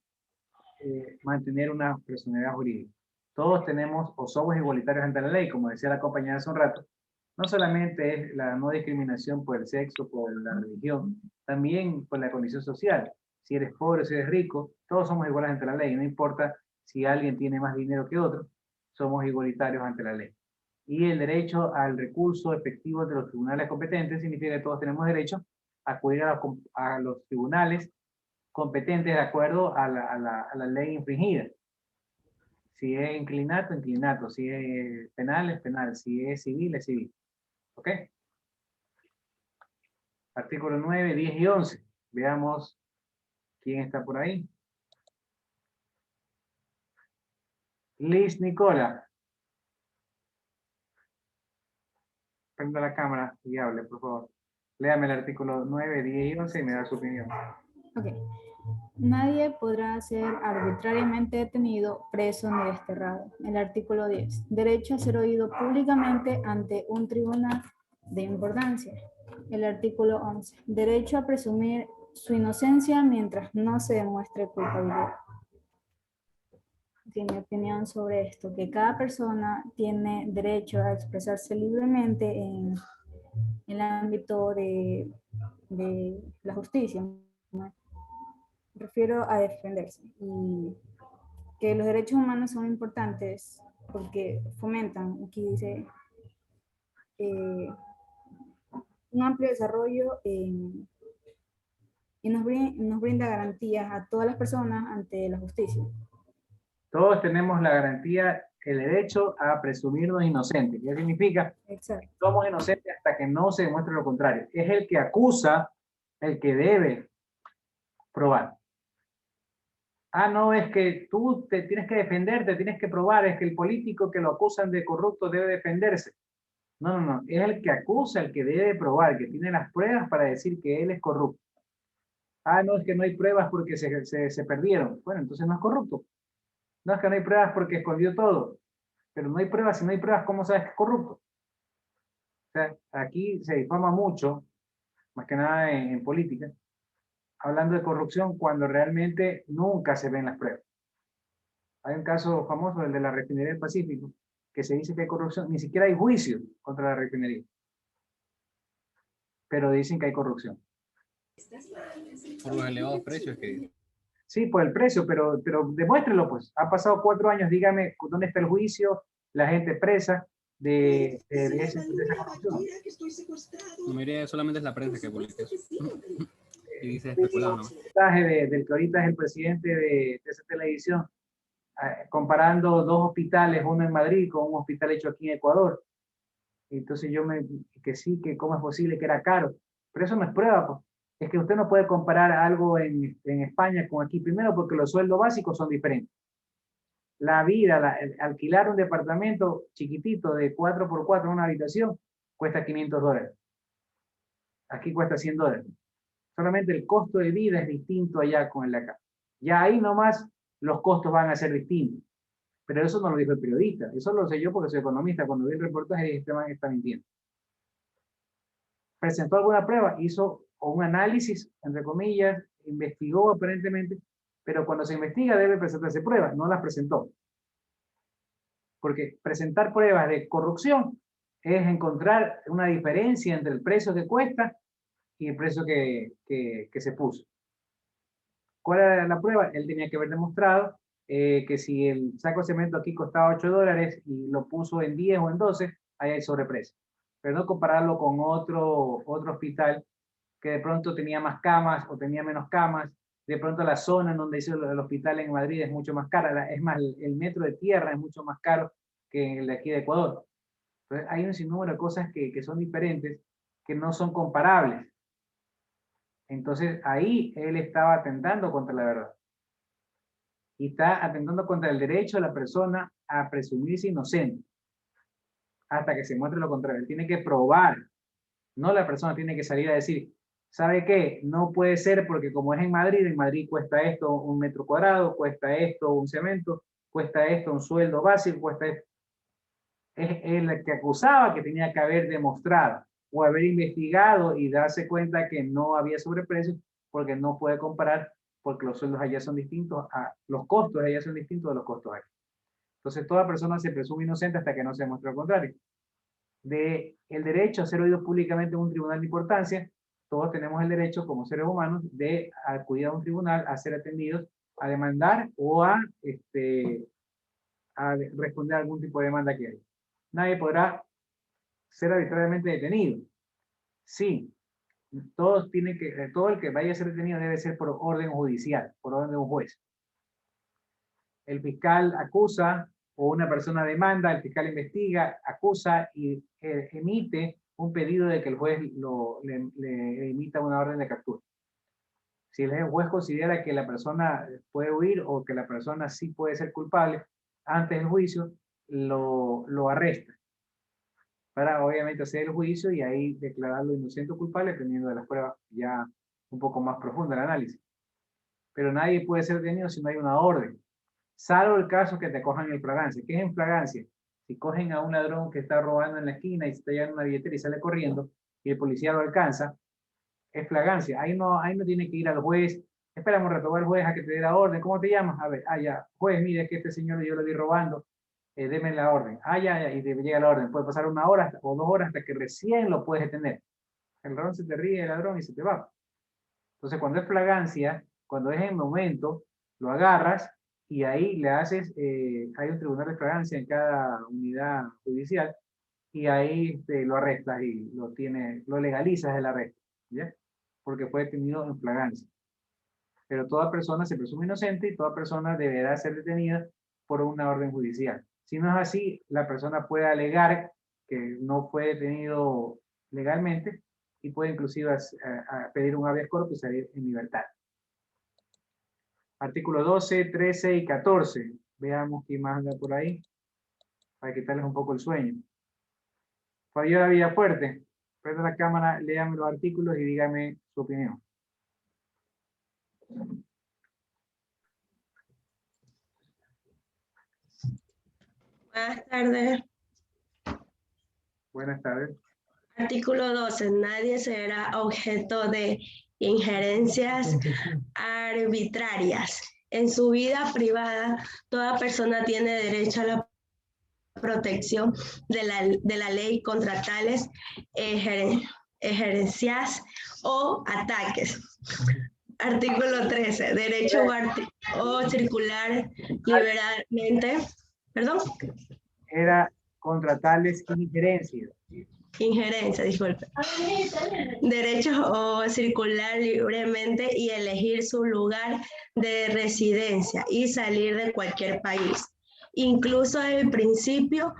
mantener una personalidad jurídica. Todos tenemos o somos igualitarios ante la ley, como decía la compañera hace un rato. No solamente es la no discriminación por el sexo, por la religión, también por la condición social. Si eres pobre, si eres rico, todos somos iguales ante la ley. No importa si alguien tiene más dinero que otro, somos igualitarios ante la ley. Y el derecho al recurso efectivo de los tribunales competentes significa que todos tenemos derecho a acudir a los tribunales competentes de acuerdo a la ley infringida. Si es inclinato, inclinato. Si es penal, es penal. Si es civil, es civil. ¿Ok? Artículo 9, 10 y 11. Veamos quién está por ahí. Liz Nicola. Prenda la cámara y hable, por favor. Léame el artículo 9, 10 y 11 y me da su opinión. Ok. Nadie podrá ser arbitrariamente detenido, preso ni desterrado. El artículo 10. Derecho a ser oído públicamente ante un tribunal de importancia. El artículo 11. Derecho a presumir su inocencia mientras no se demuestre culpabilidad. Mi opinión sobre esto, que cada persona tiene derecho a expresarse libremente en el ámbito de la justicia. Me refiero a defenderse y que los derechos humanos son importantes porque fomentan, aquí dice, un amplio desarrollo y nos brinda garantías a todas las personas ante la justicia. Todos tenemos la garantía, el derecho a presumirnos inocentes. ¿Qué significa? Exacto. Somos inocentes hasta que no se demuestre lo contrario. Es el que acusa el que debe probar. Ah, no, es que tú te tienes que defenderte, tienes que probar, es que el político que lo acusan de corrupto debe defenderse. No, no, no, es el que acusa, el que debe probar, que tiene las pruebas para decir que él es corrupto. Ah, no, es que no hay pruebas porque se perdieron. Bueno, entonces no es corrupto. No, es que no hay pruebas porque escondió todo. Pero no hay pruebas, si no hay pruebas, ¿cómo sabes que es corrupto? O sea, aquí se difama mucho, más que nada en política, hablando de corrupción cuando realmente nunca se ven las pruebas. Hay un caso famoso, el de la refinería del Pacífico, que se dice que hay corrupción, ni siquiera hay juicio contra la refinería. Pero dicen que hay corrupción. Por los elevados precios que... Sí, por el precio, pero demuéstrelo pues. Ha pasado 4 años, dígame dónde está el juicio, la gente presa de esa corrupción. La mayoría solamente es la prensa que publica eso. Y dice especulado, ¿no? Del que ahorita es el presidente de esa televisión, comparando 2 hospitales, uno en Madrid con un hospital hecho aquí en Ecuador. Entonces que sí, que cómo es posible que era caro. Pero eso no es prueba, pues. Es que usted no puede comparar algo en España con aquí. Primero porque los sueldos básicos son diferentes. La vida, alquilar un departamento chiquitito de 4x4 en una habitación cuesta $500. Aquí cuesta $100. Solamente el costo de vida es distinto allá con el de acá. Ya ahí nomás los costos van a ser distintos. Pero eso no lo dijo el periodista. Eso lo sé yo porque soy economista. Cuando vi el reportaje dije, este man está mintiendo. Presentó alguna prueba, hizo un análisis, entre comillas, investigó aparentemente, pero cuando se investiga debe presentarse pruebas, no las presentó. Porque presentar pruebas de corrupción es encontrar una diferencia entre el precio que cuesta y el precio que se puso. ¿Cuál era la prueba? Él tenía que haber demostrado que si el saco de cemento aquí costaba $8 y lo puso en 10 o en 12, ahí hay sobreprecio. Pero no compararlo con otro hospital que de pronto tenía más camas o tenía menos camas. De pronto la zona en donde hizo el hospital en Madrid es mucho más cara. Es más, el metro de tierra es mucho más caro que el de aquí de Ecuador. Entonces hay un sinnúmero de cosas que son diferentes, que no son comparables. Entonces ahí él estaba atentando contra la verdad. Y está atentando contra el derecho de la persona a presumirse inocente. Hasta que se muestre lo contrario. Él tiene que probar. No la persona tiene que salir a decir, ¿sabe qué? No puede ser porque como es en Madrid cuesta esto un metro cuadrado, cuesta esto un cemento, cuesta esto un sueldo básico, cuesta esto. Es el que acusaba que tenía que haber demostrado o haber investigado y darse cuenta que no había sobreprecio porque no puede comparar porque los sueldos allá son distintos, los costos allá son distintos de los costos aquí. Entonces toda persona se presume inocente hasta que no se demuestre lo contrario. El derecho a ser oído públicamente en un tribunal de importancia, todos tenemos el derecho como seres humanos de acudir a un tribunal, a ser atendidos, a demandar o a responder a algún tipo de demanda que hay. Nadie podrá ser arbitrariamente detenido. Sí, todo el que vaya a ser detenido debe ser por orden judicial, por orden de un juez. El fiscal acusa o una persona demanda, el fiscal investiga, acusa y emite un pedido de que el juez le emita una orden de captura. Si el juez considera que la persona puede huir o que la persona sí puede ser culpable, antes del juicio lo arresta para obviamente hacer el juicio y ahí declararlo inocente o culpable dependiendo de las pruebas ya un poco más profunda el análisis. Pero nadie puede ser detenido si no hay una orden. Salvo el caso que te cojan en flagrancia. ¿Qué es en flagrancia? Si cogen a un ladrón que está robando en la esquina y se está llevando una billetera y sale corriendo y el policía lo alcanza, es flagrancia. Ahí no tiene que ir al juez. Espera un rato, va al juez a que te dé la orden. ¿Cómo te llamas? A ver, ya, juez, mire, es que este señor yo lo vi robando. Deme la orden. Ya, y te llega la orden. Puede pasar 1 hora o 2 horas hasta que recién lo puedes detener. El ladrón se te ríe del ladrón y se te va. Entonces, cuando es flagrancia, cuando es en el momento, lo agarras y ahí le haces, hay un tribunal de flagrancia en cada unidad judicial, y ahí lo arrestas y lo legalizas el arresto, ¿ya? Porque fue detenido en flagrancia. Pero toda persona se presume inocente y toda persona deberá ser detenida por una orden judicial. Si no es así, la persona puede alegar que no fue detenido legalmente y puede inclusive a pedir un habeas corpus y salir en libertad. Artículos 12, 13 y 14. Veamos qué más anda por ahí para quitarles un poco el sueño. Fabiola Villafuerte, prenda la cámara, léame los artículos y dígame su opinión. Buenas tardes. Buenas tardes. Artículo 12. Nadie será objeto de injerencias arbitrarias. En su vida privada, toda persona tiene derecho a la protección de la ley contra tales injerencias o ataques. Artículo 13. Derecho o circular liberalmente. ¿Perdón? Era contra tales injerencias. Injerencia, disculpe. Derecho o circular libremente y elegir su lugar de residencia y salir de cualquier país, incluso el principio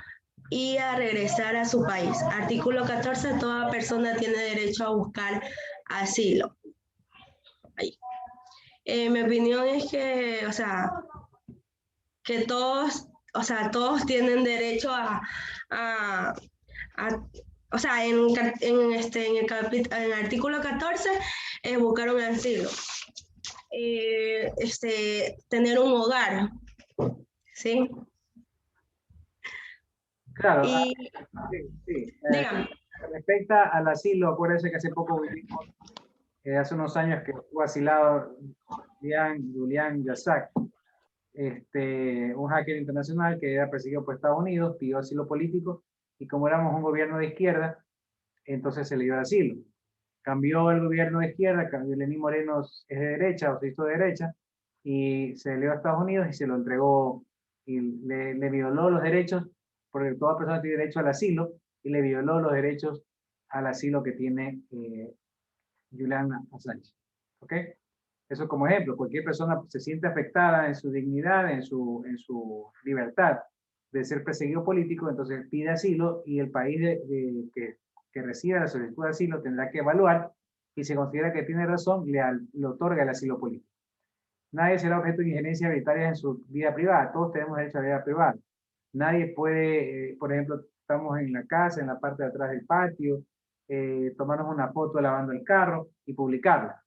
y a regresar a su país. Artículo 14. Toda persona tiene derecho a buscar asilo. Ahí. Mi opinión es que, o sea, que todos tienen derecho o sea, en el artículo 14 es buscar un asilo, tener un hogar, ¿sí? Claro, y, sí. Dígame. Respecta al asilo, acuérdense que hace poco vivimos, hace unos años que estuvo asilado Julian Yazak, un hacker internacional que era perseguido por Estados Unidos, pidió asilo político, y como éramos un gobierno de izquierda, entonces se le dio el asilo. Cambió el gobierno de izquierda, Lenín Moreno es de derecha, o se hizo de derecha, y se le dio a Estados Unidos y se lo entregó, y le violó los derechos, porque toda persona tiene derecho al asilo, y le violó los derechos al asilo que tiene Julian Assange. ¿Ok? Eso como ejemplo, cualquier persona se siente afectada en su dignidad, en su libertad de ser perseguido político, entonces pide asilo y el país que reciba la solicitud de asilo tendrá que evaluar y si considera que tiene razón, le otorga el asilo político. Nadie será objeto de injerencias arbitrarias en su vida privada, todos tenemos derecho a la vida privada. Nadie puede, por ejemplo, estamos en la casa, en la parte de atrás del patio, tomarnos una foto lavando el carro y publicarla.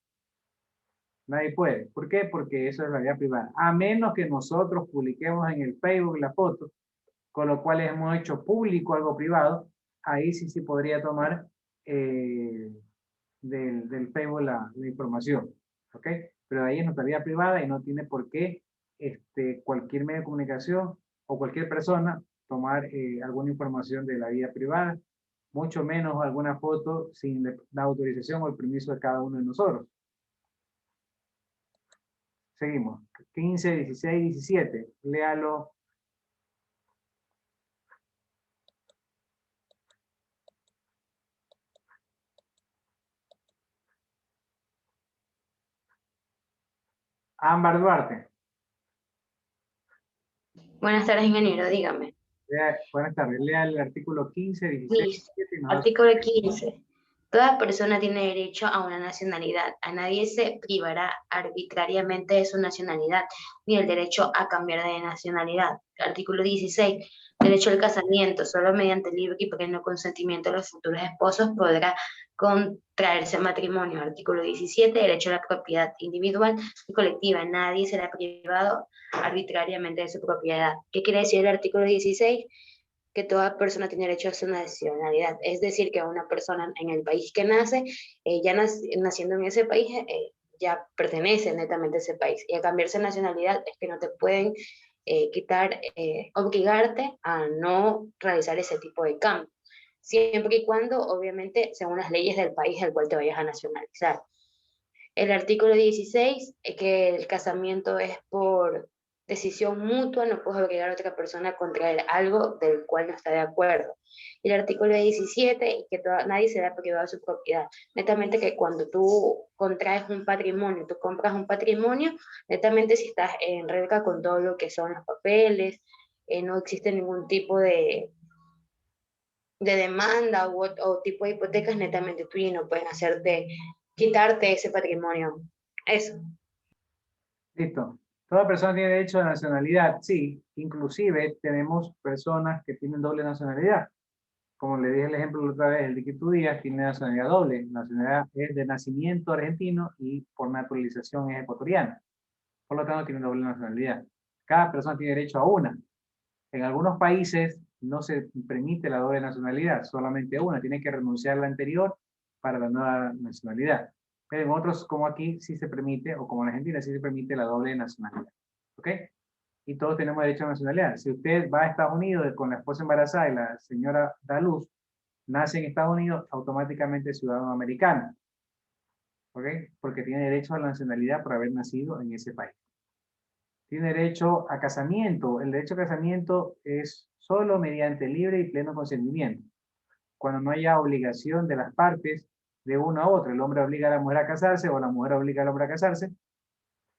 Nadie puede. ¿Por qué? Porque eso es la vida privada. A menos que nosotros publiquemos en el Facebook la foto, con lo cual hemos hecho público algo privado, ahí sí se podría tomar del Facebook la información. ¿Ok? Pero ahí es nuestra vida privada y no tiene por qué cualquier medio de comunicación o cualquier persona tomar alguna información de la vida privada, mucho menos alguna foto sin la autorización o el permiso de cada uno de nosotros. Seguimos. 15, 16, 17. Léalo. Ámbar Duarte. Buenas tardes, ingeniero, dígame. Buenas tardes. Lea el artículo 15, 16, 17. Artículo 15. Toda persona tiene derecho a una nacionalidad. A nadie se privará arbitrariamente de su nacionalidad, ni el derecho a cambiar de nacionalidad. Artículo 16. Derecho al casamiento. Solo mediante libre y pleno consentimiento de los futuros esposos podrá contraerse matrimonio. Artículo 17. Derecho a la propiedad individual y colectiva. Nadie será privado arbitrariamente de su propiedad. ¿Qué quiere decir el artículo 16? Que toda persona tiene derecho a su nacionalidad. Es decir, que una persona en el país que nace, ya naciendo en ese país, ya pertenece netamente a ese país. Y a cambiarse de nacionalidad es que no te pueden obligarte a no realizar ese tipo de cambio. Siempre y cuando, obviamente, según las leyes del país al cual te vayas a nacionalizar. El artículo 16 es que el casamiento es por decisión mutua, no puedes obligar a otra persona a contraer algo del cual no está de acuerdo. Y el artículo 17, que nadie será privado de su propiedad. Netamente que cuando tú contraes un patrimonio, tú compras un patrimonio, netamente si estás en regla con todo lo que son los papeles, no existe ningún tipo de demanda o tipo de hipotecas, netamente tuyo y no pueden quitarte ese patrimonio. Eso. Listo. Toda persona tiene derecho a nacionalidad, sí. Inclusive tenemos personas que tienen doble nacionalidad. Como le dije el ejemplo la otra vez, el de que tú digas tiene nacionalidad doble. Nacionalidad es de nacimiento argentino y por naturalización es ecuatoriana. Por lo tanto, tiene doble nacionalidad. Cada persona tiene derecho a una. En algunos países no se permite la doble nacionalidad, solamente una. Tiene que renunciar a la anterior para la nueva nacionalidad. Pero en otros, como aquí, sí se permite, o como en Argentina, sí se permite la doble nacionalidad. ¿Ok? Y todos tenemos derecho a nacionalidad. Si usted va a Estados Unidos con la esposa embarazada y la señora da luz, nace en Estados Unidos, automáticamente es ciudadano americano. ¿Ok? Porque tiene derecho a la nacionalidad por haber nacido en ese país. Tiene derecho a casamiento. El derecho a casamiento es solo mediante libre y pleno consentimiento. Cuando no haya obligación de las partes de uno a otro. El hombre obliga a la mujer a casarse o la mujer obliga al hombre a casarse.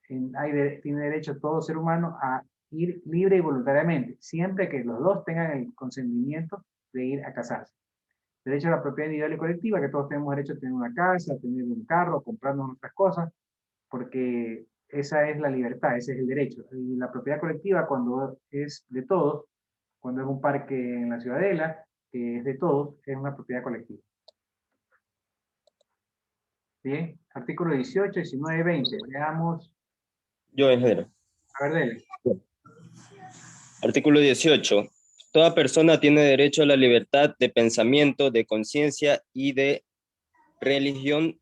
Tiene derecho todo ser humano a ir libre y voluntariamente, siempre que los dos tengan el consentimiento de ir a casarse. Derecho a la propiedad individual y colectiva, que todos tenemos derecho a tener una casa, a tener un carro, a comprarnos nuestras cosas, porque esa es la libertad, ese es el derecho. Y la propiedad colectiva, cuando es de todos, cuando es un parque en la Ciudadela, que es de todos, es una propiedad colectiva. Bien, artículo 18, 19, 20. Veamos. Yo, ingeniero. A ver, dele. Artículo 18. Toda persona tiene derecho a la libertad de pensamiento, de conciencia y de religión,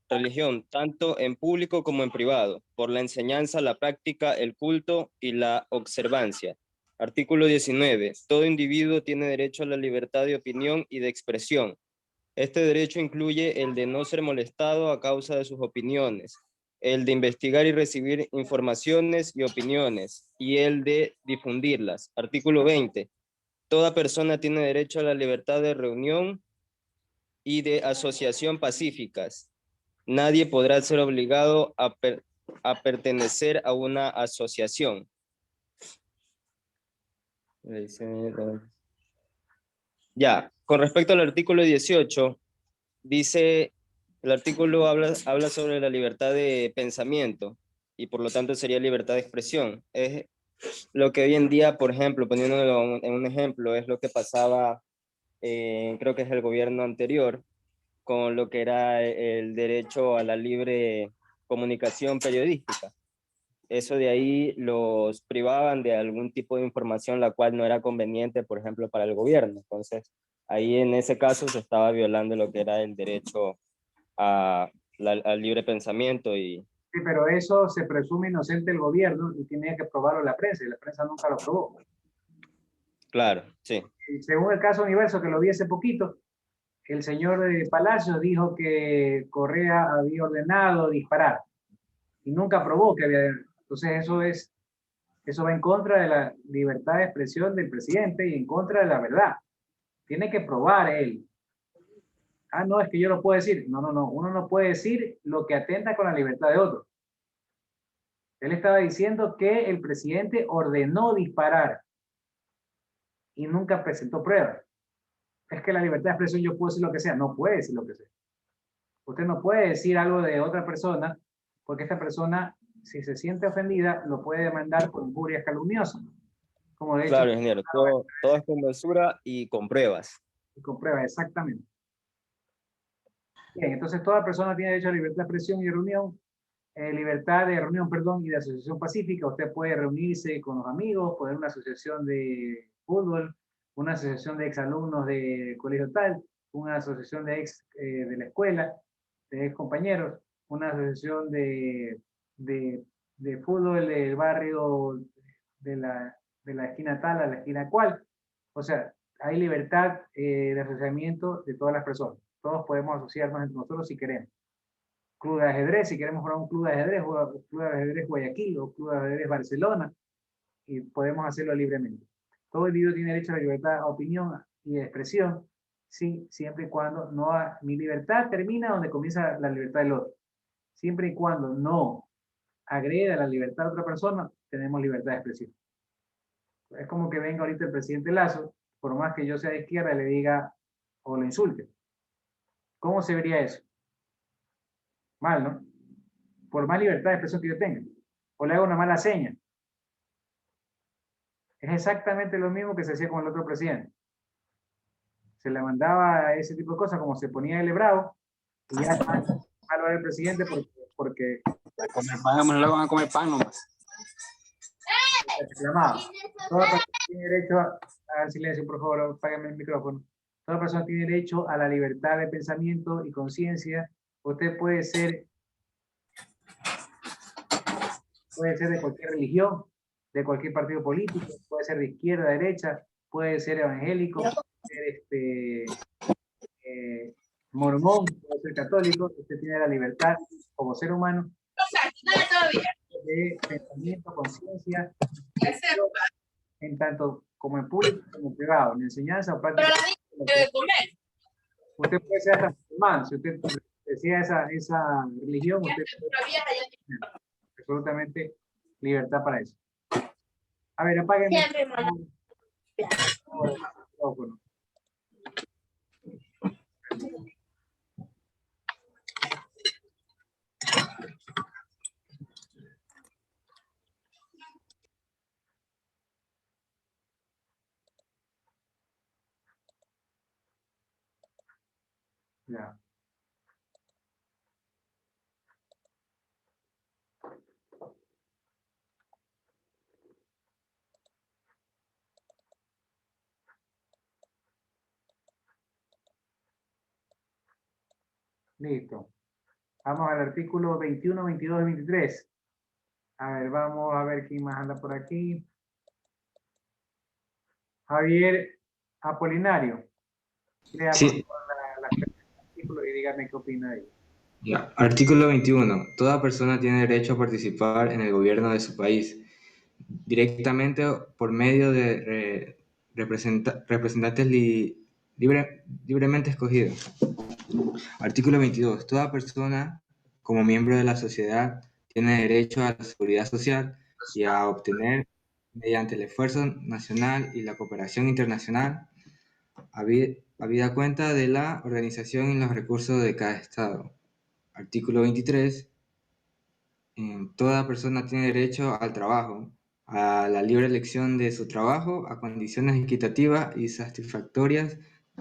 tanto en público como en privado, por la enseñanza, la práctica, el culto y la observancia. Artículo 19. Todo individuo tiene derecho a la libertad de opinión y de expresión. Este derecho incluye el de no ser molestado a causa de sus opiniones, el de investigar y recibir informaciones y opiniones, y el de difundirlas. Artículo 20. Toda persona tiene derecho a la libertad de reunión y de asociación pacíficas. Nadie podrá ser obligado a pertenecer a una asociación. Ya, con respecto al artículo 18, dice, el artículo habla sobre la libertad de pensamiento y por lo tanto sería libertad de expresión. Es lo que hoy en día, por ejemplo, poniéndolo en un ejemplo, es lo que pasaba, creo que es el gobierno anterior, con lo que era el derecho a la libre comunicación periodística. Eso de ahí los privaban de algún tipo de información la cual no era conveniente, por ejemplo, para el gobierno. Entonces, ahí en ese caso se estaba violando lo que era el derecho al libre pensamiento. Sí, pero eso se presume inocente el gobierno y tiene que probarlo la prensa, y la prensa nunca lo probó. Claro, sí. Y según el caso Universo, que lo vi hace poquito, el señor de Palacios dijo que Correa había ordenado disparar y nunca probó que había. Entonces eso va en contra de la libertad de expresión del presidente y en contra de la verdad. Tiene que probar él. Ah, no, es que yo lo puedo decir. No. Uno no puede decir lo que atenta con la libertad de otro. Él estaba diciendo que el presidente ordenó disparar y nunca presentó pruebas. Es que la libertad de expresión yo puedo decir lo que sea. No puede decir lo que sea. Usted no puede decir algo de otra persona porque esta persona, si se siente ofendida, lo puede demandar por injurias calumniosas. Como de hecho, claro, ingeniero, todo es con mensura y con pruebas. Y con pruebas, exactamente. Bien, entonces toda persona tiene derecho a libertad de expresión y reunión, libertad de reunión, perdón, y de asociación pacífica. Usted puede reunirse con los amigos, poner una asociación de fútbol, una asociación de exalumnos de colegio tal, una asociación de ex de la escuela, de ex compañeros, una asociación de fútbol del barrio de la esquina tal a la esquina cual. O sea, hay libertad de asociamiento de todas las personas. Todos podemos asociarnos entre nosotros si queremos. Club de ajedrez, si queremos jugar un club de ajedrez, Club de ajedrez Guayaquil o Club de ajedrez Barcelona. y podemos hacerlo libremente. Todo individuo tiene derecho a la libertad de opinión y de expresión, sí, siempre y cuando no mi libertad termina donde comienza la libertad del otro. Siempre y cuando no agreda la libertad de otra persona, tenemos libertad de expresión. Es como que venga ahorita el presidente Lazo, por más que yo sea de izquierda, le diga o lo insulte. ¿Cómo se vería eso? Mal, ¿no? Por más libertad de expresión que yo tenga. O le hago una mala seña. Es exactamente lo mismo que se hacía con el otro presidente. Se le mandaba ese tipo de cosas, como se ponía el bravo, y ya malo era el presidente porque no le van a comer pan nomás. Reclamaba. Toda persona tiene derecho a silencio, por favor, apágame el micrófono. Toda persona tiene derecho a la libertad de pensamiento y conciencia. Usted puede ser de cualquier religión, de cualquier partido político, puede ser de izquierda, derecha, puede ser evangélico, puede ser mormón, puede ser católico. Usted tiene la libertad como ser humano de pensamiento, conciencia, en tanto como en público como en privado, en enseñanza o práctica. Usted puede ser hasta musulmán, si usted desea esa religión, usted puede absolutamente libertad para eso. A ver, apáguenme el micrófono. Ya. Listo. Vamos al artículo 21, 22 y 23. A ver, vamos a ver quién más anda por aquí. Javier Apolinario. Lea Sí. por favor el artículo y dígame qué opina de ello. Ya. Artículo 21. Toda persona tiene derecho a participar en el gobierno de su país, directamente o por medio de representantes libremente escogidos. Artículo 22. Toda persona, como miembro de la sociedad, tiene derecho a la seguridad social y a obtener, mediante el esfuerzo nacional y la cooperación internacional, habida cuenta de la organización y los recursos de cada Estado. Artículo 23. Toda persona tiene derecho al trabajo, a la libre elección de su trabajo, a condiciones equitativas y satisfactorias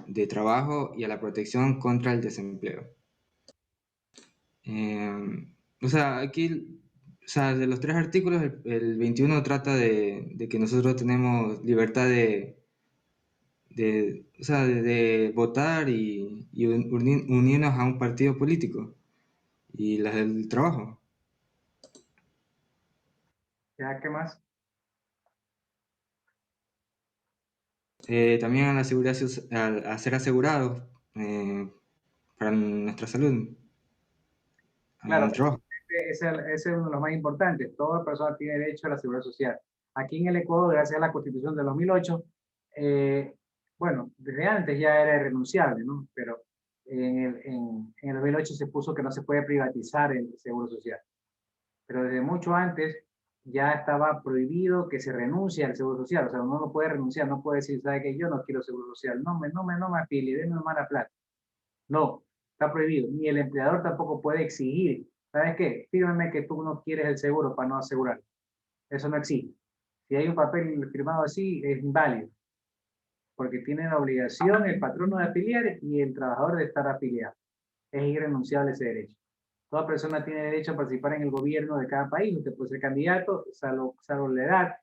de trabajo y a la protección contra el desempleo. Aquí, de los tres artículos, el 21 trata de que nosotros tenemos libertad de votar y unirnos a un partido político, y las del trabajo. ¿Ya qué más? También a ser asegurados para nuestra salud. Claro, el trabajo. ese es uno de los más importantes. Toda persona tiene derecho a la seguridad social. Aquí en el Ecuador, gracias a la Constitución de 2008, bueno, desde antes ya era irrenunciable, ¿no? Pero en el 2008 se puso que no se puede privatizar el seguro social. Pero desde mucho antes ya estaba prohibido que se renuncie al seguro social. O sea, uno no puede renunciar, no puede decir, ¿sabe qué? Yo no quiero seguro social, no me afilie, denme mala plata. No, está prohibido. Ni el empleador tampoco puede exigir, ¿sabes qué? Fírmame que tú no quieres el seguro para no asegurar. Eso no existe. Si hay un papel firmado así, es inválido. Porque tiene la obligación el patrono de afiliar y el trabajador de estar afiliado. Es irrenunciable ese derecho. Toda persona tiene derecho a participar en el gobierno de cada país. Usted puede ser candidato, salvo la edad,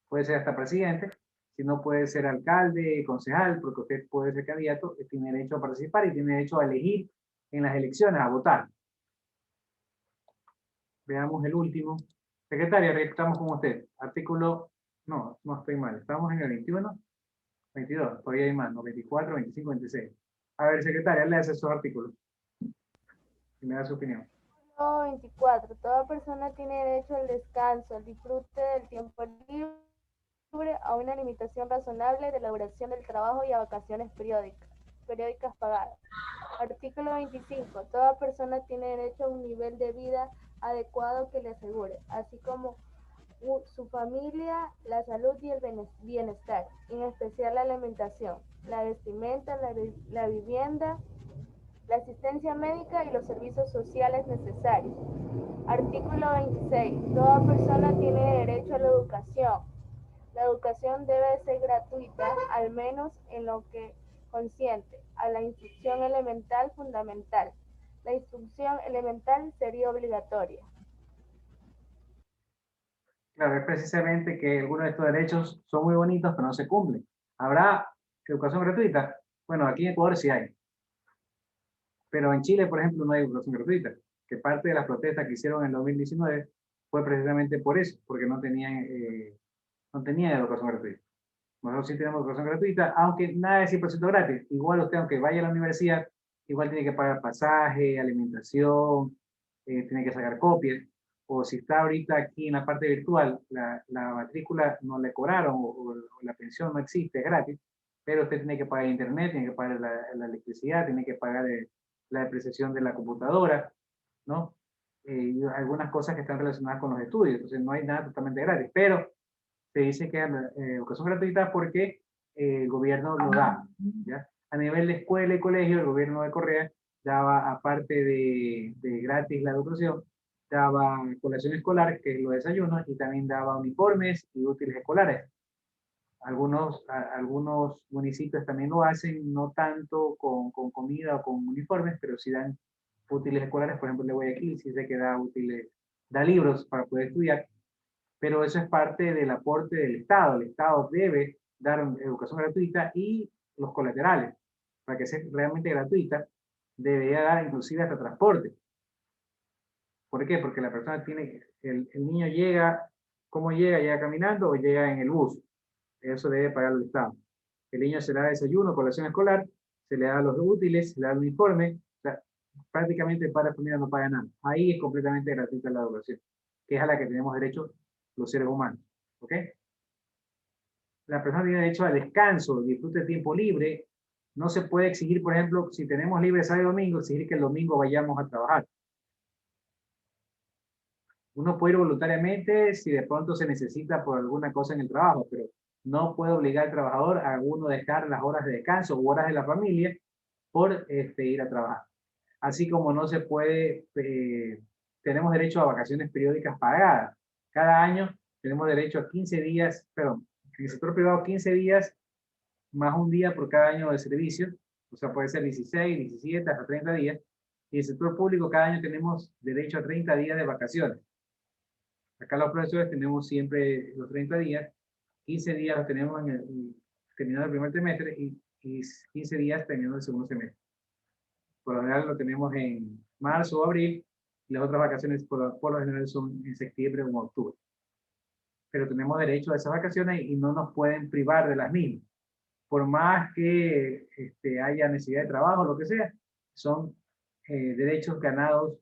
puede ser hasta presidente. Si no, puede ser alcalde, concejal, porque usted puede ser candidato, tiene derecho a participar y tiene derecho a elegir en las elecciones, a votar. Veamos el último. Secretaria, estamos con usted. Artículo, no estoy mal. Estamos en el 21, 22, todavía hay más, ¿no? 24, 25, 26. A ver, secretaria, lea esos artículos. Y me da su opinión. 24. Toda persona tiene derecho al descanso, al disfrute del tiempo libre a una limitación razonable de la duración del trabajo y a vacaciones periódicas pagadas. Artículo 25. Toda persona tiene derecho a un nivel de vida adecuado que le asegure, así como su familia, la salud y el bienestar, en especial la alimentación, la vestimenta, la vivienda, la asistencia médica y los servicios sociales necesarios. Artículo 26. Toda persona tiene derecho a la educación. La educación debe ser gratuita, al menos en lo que concierne a la instrucción elemental fundamental. La instrucción elemental sería obligatoria. Claro, es precisamente que algunos de estos derechos son muy bonitos, pero no se cumplen. ¿Habrá educación gratuita? Bueno, aquí en Ecuador sí hay. Pero en Chile, por ejemplo, no hay educación gratuita. Que parte de las protestas que hicieron en el 2019 fue precisamente por eso, porque no tenían educación gratuita. Nosotros sí tenemos educación gratuita, aunque nada es 100% gratis. Igual usted, aunque vaya a la universidad, igual tiene que pagar pasaje, alimentación, tiene que sacar copias. O si está ahorita aquí en la parte virtual, la matrícula no le cobraron o la pensión no existe, es gratis, pero usted tiene que pagar internet, tiene que pagar la electricidad, tiene que pagar la depreciación de la computadora, ¿no? Y algunas cosas que están relacionadas con los estudios. Entonces no hay nada totalmente gratis, pero se dice que es educación gratuita porque el gobierno lo da, ¿ya? A nivel de escuela y colegio, el gobierno de Correa daba, aparte de gratis la educación, daba colación escolar, que es los desayunos, y también daba uniformes y útiles escolares. Algunos municipios también lo hacen, no tanto con comida o con uniformes, pero sí dan útiles escolares. Por ejemplo, de Guayaquil sí sé que da útiles, da libros para poder estudiar, pero eso es parte del aporte del Estado. El Estado debe dar educación gratuita y los colaterales, para que sea realmente gratuita, debería dar inclusive hasta transporte. ¿Por qué? Porque la persona tiene, el niño llega, ¿cómo llega? ¿Llega caminando o llega en el bus? Eso debe pagar el Estado. El niño se le da desayuno, colación escolar, se le da los útiles, se le da el uniforme, o sea, prácticamente para la familia no paga nada. Ahí es completamente gratuita la educación, que es a la que tenemos derecho los seres humanos. ¿Ok? La persona tiene derecho al descanso, disfrute de tiempo libre. No se puede exigir, por ejemplo, si tenemos libre sábado y domingo, exigir que el domingo vayamos a trabajar. Uno puede ir voluntariamente si de pronto se necesita por alguna cosa en el trabajo, pero no puede obligar al trabajador a uno dejar las horas de descanso u horas de la familia por ir a trabajar. Así como no se puede, tenemos derecho a vacaciones periódicas pagadas. Cada año tenemos derecho a 15 días, perdón, en el sector privado 15 días más un día por cada año de servicio, o sea, puede ser 16, 17, hasta 30 días. Y en el sector público cada año tenemos derecho a 30 días de vacaciones. Acá los profesores tenemos siempre los 30 días, 15 días los tenemos terminando el primer trimestre y 15 días terminando el segundo semestre. Por lo general lo tenemos en marzo o abril, y las otras vacaciones por lo general son en septiembre o octubre. Pero tenemos derecho a esas vacaciones y no nos pueden privar de las mismas. Por más que haya necesidad de trabajo, lo que sea, son derechos ganados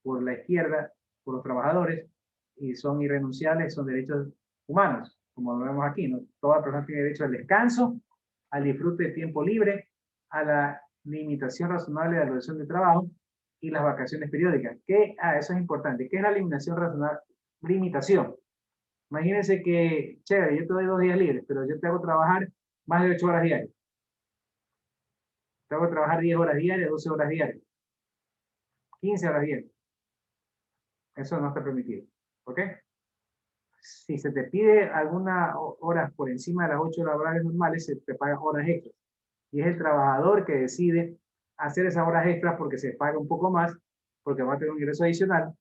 por la izquierda, por los trabajadores, y son irrenunciables, son derechos humanos, como lo vemos aquí, ¿no? Toda persona tiene derecho al descanso, al disfrute de tiempo libre, a la limitación razonable de la duración de trabajo y las vacaciones periódicas. Eso es importante. ¿Qué es la limitación razonable? Limitación. Imagínense que, chévere, yo te doy 2 días libres, pero yo te hago trabajar más de 8 horas diarias. Te hago trabajar 10 horas diarias, 12 horas diarias, 15 horas diarias. Eso no está permitido. ¿Ok? Si se te pide algunas horas por encima de las 8 horas laborales normales, se te pagan horas extras. Y es el trabajador que decide hacer esas horas extras porque se paga un poco más, porque va a tener un ingreso adicional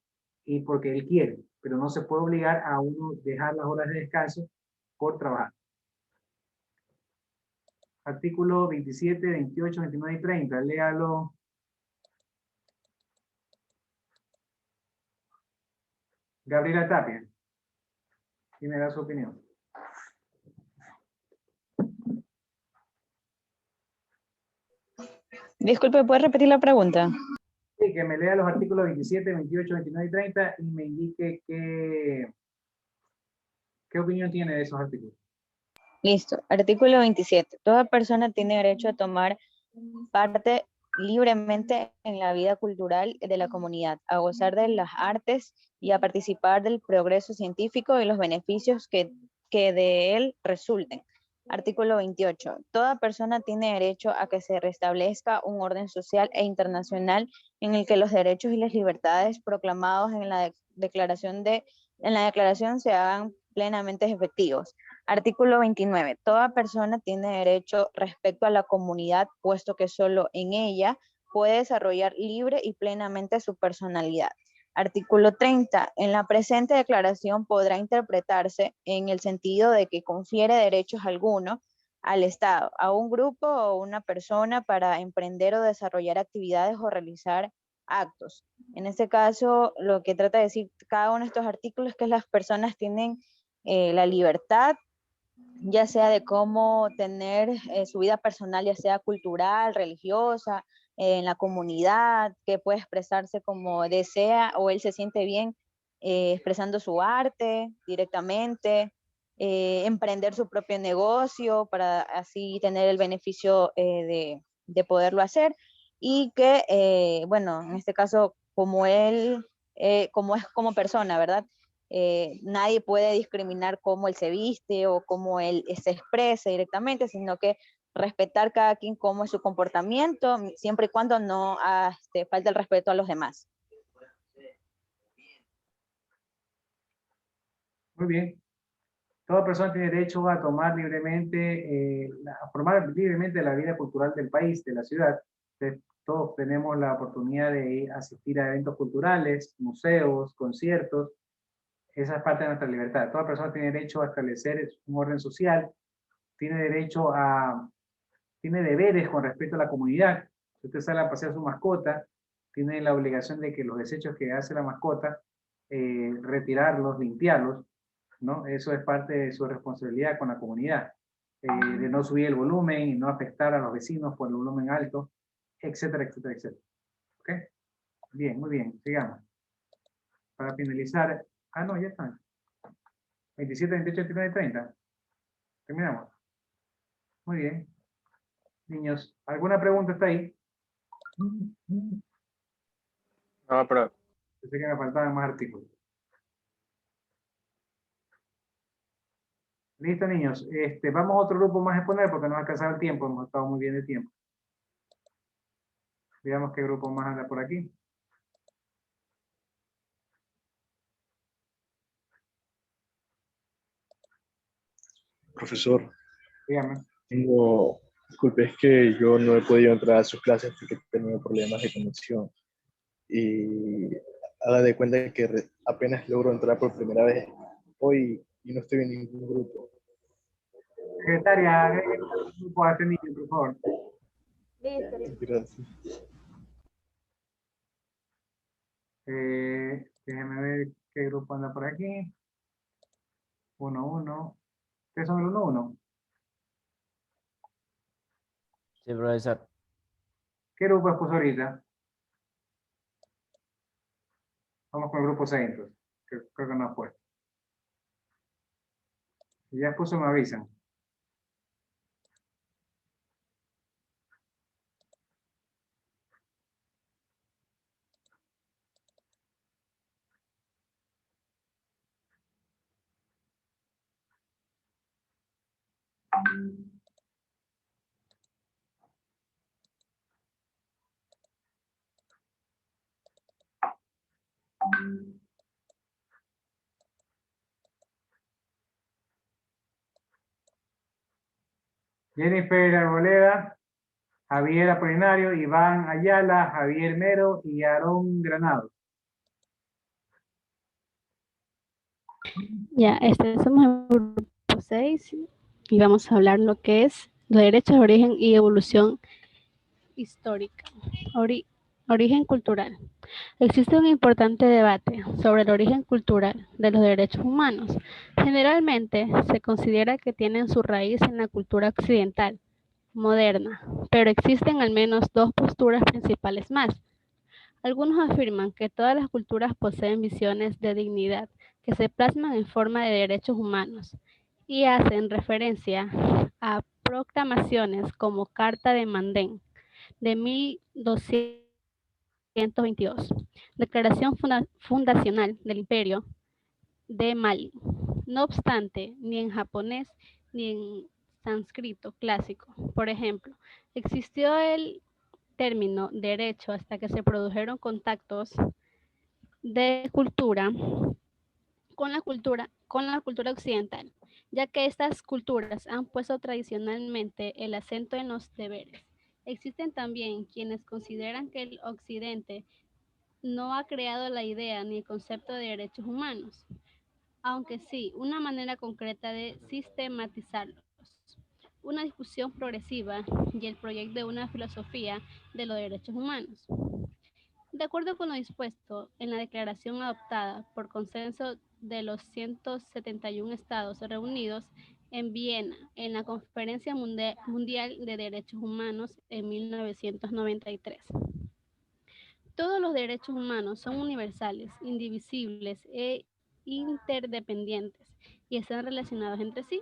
y porque él quiere. Pero no se puede obligar a uno dejar las horas de descanso por trabajar. Artículo 27, 28, 29 y 30. Léalo. Gabriela Tapia. ¿Quién me da su opinión? Disculpe, ¿puede repetir la pregunta? Sí, que me lea los artículos 27, 28, 29 y 30 y me indique qué opinión tiene de esos artículos. Listo. Artículo 27. Toda persona tiene derecho a tomar parte libremente en la vida cultural de la comunidad, a gozar de las artes y a participar del progreso científico y los beneficios que de él resulten. Artículo 28. Toda persona tiene derecho a que se restablezca un orden social e internacional en el que los derechos y las libertades proclamados en la declaración se hagan plenamente efectivos. Artículo 29. Toda persona tiene derecho respecto a la comunidad, puesto que solo en ella puede desarrollar libre y plenamente su personalidad. Artículo 30. En la presente declaración podrá interpretarse en el sentido de que confiere derechos algunos al Estado, a un grupo o una persona para emprender o desarrollar actividades o realizar actos. En este caso, lo que trata de decir cada uno de estos artículos es que las personas tienen la libertad, ya sea de cómo tener su vida personal, ya sea cultural, religiosa, en la comunidad, que puede expresarse como desea o él se siente bien expresando su arte directamente, emprender su propio negocio para así tener el beneficio de poderlo hacer, y que, bueno, en este caso, como él, como es como persona, ¿verdad? Nadie puede discriminar cómo él se viste o cómo él se expresa directamente, sino que respetar cada quien cómo es su comportamiento, siempre y cuando no falte el respeto a los demás. Muy bien. Toda persona tiene derecho a tomar libremente, a formar libremente la vida cultural del país, de la ciudad. Todos tenemos la oportunidad de asistir a eventos culturales, museos, conciertos. Esa es parte de nuestra libertad. Toda persona tiene derecho a establecer un orden social, tiene deberes con respecto a la comunidad. Si usted sale a pasear su mascota, tiene la obligación de que los desechos que hace la mascota, retirarlos, limpiarlos, ¿no? Eso es parte de su responsabilidad con la comunidad. De no subir el volumen y no afectar a los vecinos por el volumen alto, etcétera, etcétera, etcétera. ¿Ok? Bien, muy bien, sigamos. Para finalizar, no, ya están. 27, 28, 29 y 30. Terminamos. Muy bien. Niños, ¿alguna pregunta está ahí? No, pero... Pensé que me faltaban más artículos. Listo, niños. Vamos a otro grupo más a exponer porque no ha alcanzado el tiempo. Hemos estado muy bien de tiempo. Veamos qué grupo más anda por aquí. Profesor, dígame. Disculpe, es que yo no he podido entrar a sus clases porque he tenido problemas de conexión. Y haga de cuenta que apenas logro entrar por primera vez hoy y no estoy en ningún grupo. Secretaria, agregue el grupo a este niño, por favor. Listo. Gracias. Déjeme ver qué grupo anda por aquí. 1-1. ¿Ustedes son el 1-1? Sí, profesor. ¿Qué grupo expuso ahorita? Vamos con el grupo 6, entonces. Creo que no fue. Si ya expuso, me avisan. Jennifer Arboleda, Javier Apolinario, Iván Ayala, Javier Mero y Aarón Granado. Ya, somos el grupo 6 y vamos a hablar lo que es los derechos de origen y evolución histórica. Origen cultural. Existe un importante debate sobre el origen cultural de los derechos humanos. Generalmente se considera que tienen su raíz en la cultura occidental, moderna, pero existen al menos dos posturas principales más. Algunos afirman que todas las culturas poseen visiones de dignidad que se plasman en forma de derechos humanos y hacen referencia a proclamaciones como Carta de Mandén de 1222, Declaración Fundacional del Imperio de Mali. No obstante, ni en japonés ni en sánscrito clásico, por ejemplo, existió el término derecho hasta que se produjeron contactos de cultura con la cultura occidental, ya que estas culturas han puesto tradicionalmente el acento en los deberes. Existen también quienes consideran que el occidente no ha creado la idea ni el concepto de derechos humanos, aunque sí una manera concreta de sistematizarlos, una discusión progresiva y el proyecto de una filosofía de los derechos humanos. De acuerdo con lo dispuesto en la declaración adoptada por consenso de los 171 estados reunidos en Viena en la Conferencia Mundial de Derechos Humanos en 1993. Todos los derechos humanos son universales, indivisibles e interdependientes y están relacionados entre sí.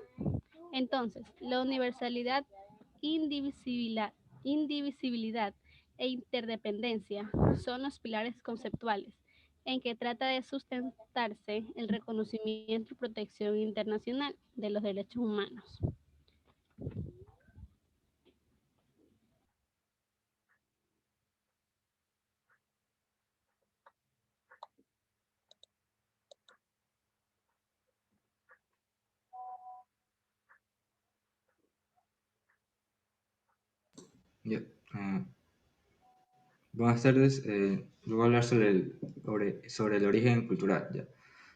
Entonces, la universalidad, indivisibilidad e interdependencia son los pilares conceptuales en que trata de sustentarse el reconocimiento y protección internacional de los derechos humanos. Ya, buenas tardes. Yo voy a hablar sobre el origen cultural. Ya.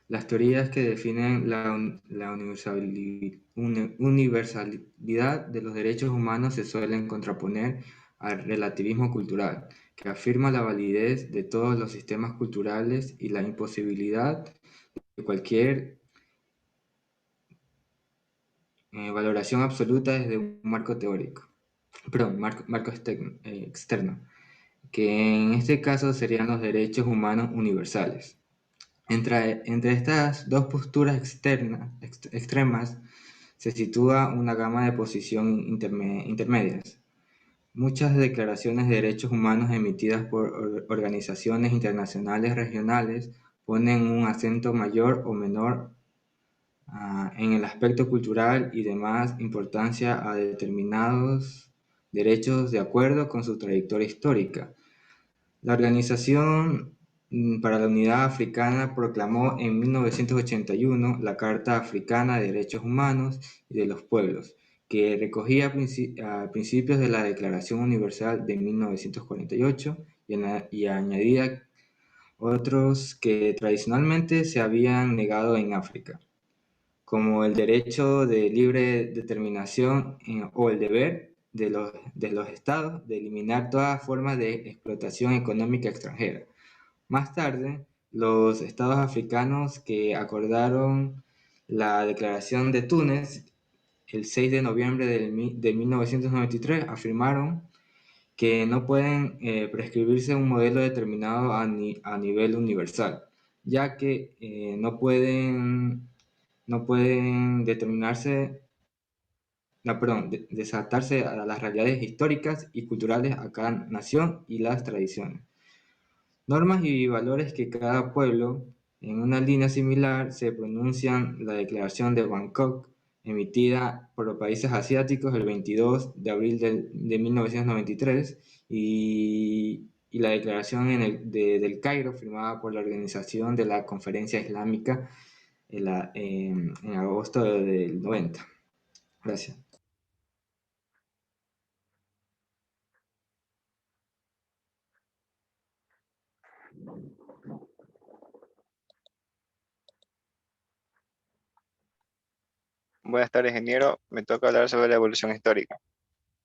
Las teorías que definen la universalidad de los derechos humanos se suelen contraponer al relativismo cultural, que afirma la validez de todos los sistemas culturales y la imposibilidad de cualquier valoración absoluta desde un marco teórico, marco externo, que en este caso serían los derechos humanos universales. Entre estas dos posturas extremas se sitúa una gama de posiciones intermedias. Muchas declaraciones de derechos humanos emitidas por organizaciones internacionales regionales ponen un acento mayor o menor en el aspecto cultural y de más importancia a determinados derechos de acuerdo con su trayectoria histórica. La Organización para la Unidad Africana proclamó en 1981 la Carta Africana de Derechos Humanos y de los Pueblos, que recogía principios de la Declaración Universal de 1948 y añadía otros que tradicionalmente se habían negado en África, como el derecho de libre determinación o el deber de los estados de eliminar todas formas de explotación económica extranjera. Más tarde, los estados africanos que acordaron la Declaración de Túnez el 6 de noviembre de 1993 afirmaron que no pueden prescribirse un modelo determinado a nivel universal, ya que no pueden desatarse a las realidades históricas y culturales a cada nación y las tradiciones. Normas y valores que cada pueblo, en una línea similar, se pronuncian la Declaración de Bangkok, emitida por los países asiáticos el 22 de abril de 1993, y la Declaración del Cairo, firmada por la Organización de la Conferencia Islámica en agosto del 90. Gracias. Buenas tardes, ingeniero. Me toca hablar sobre la evolución histórica.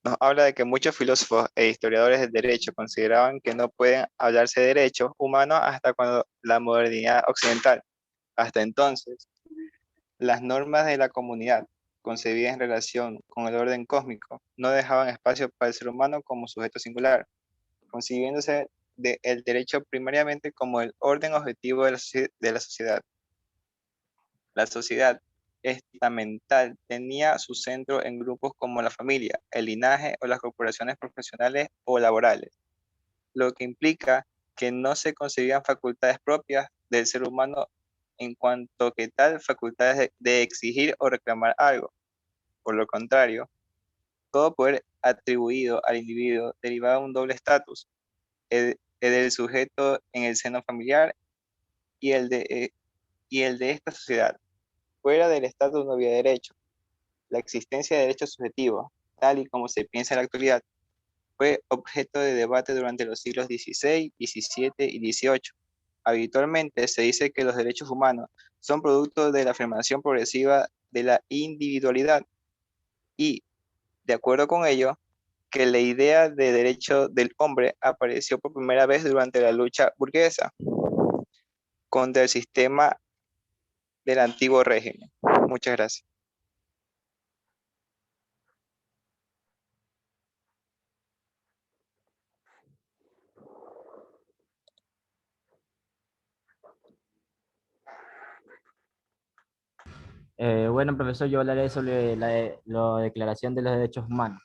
Nos habla de que muchos filósofos e historiadores del derecho consideraban que no pueden hablarse de derechos humanos hasta cuando la modernidad occidental. Hasta entonces, las normas de la comunidad, concebidas en relación con el orden cósmico, no dejaban espacio para el ser humano como sujeto singular, concibiéndose el derecho primariamente como el orden objetivo de la sociedad. La sociedad estamental tenía su centro en grupos como la familia, el linaje o las corporaciones profesionales o laborales, lo que implica que no se concebían facultades propias del ser humano en cuanto que tal facultades de exigir o reclamar algo. Por lo contrario, todo poder atribuido al individuo derivaba de un doble estatus, el del sujeto en el seno familiar y el de esta sociedad. Fuera del estatus no había derecho. La existencia de derechos subjetivos, tal y como se piensa en la actualidad, fue objeto de debate durante los siglos XVI, XVII y XVIII. Habitualmente se dice que los derechos humanos son producto de la afirmación progresiva de la individualidad y, de acuerdo con ello, que la idea de derecho del hombre apareció por primera vez durante la lucha burguesa contra el sistema del antiguo régimen. Muchas gracias. Bueno, profesor, yo hablaré sobre la Declaración de los Derechos Humanos.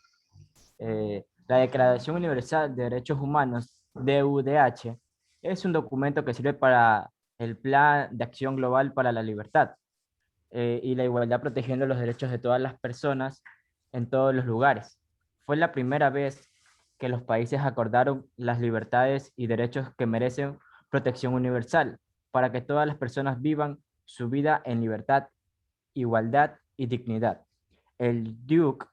La Declaración Universal de Derechos Humanos, DUDH, es un documento que sirve para el Plan de Acción Global para la Libertad y la igualdad, protegiendo los derechos de todas las personas en todos los lugares. Fue la primera vez que los países acordaron las libertades y derechos que merecen protección universal, para que todas las personas vivan su vida en libertad, igualdad y dignidad. El DUC,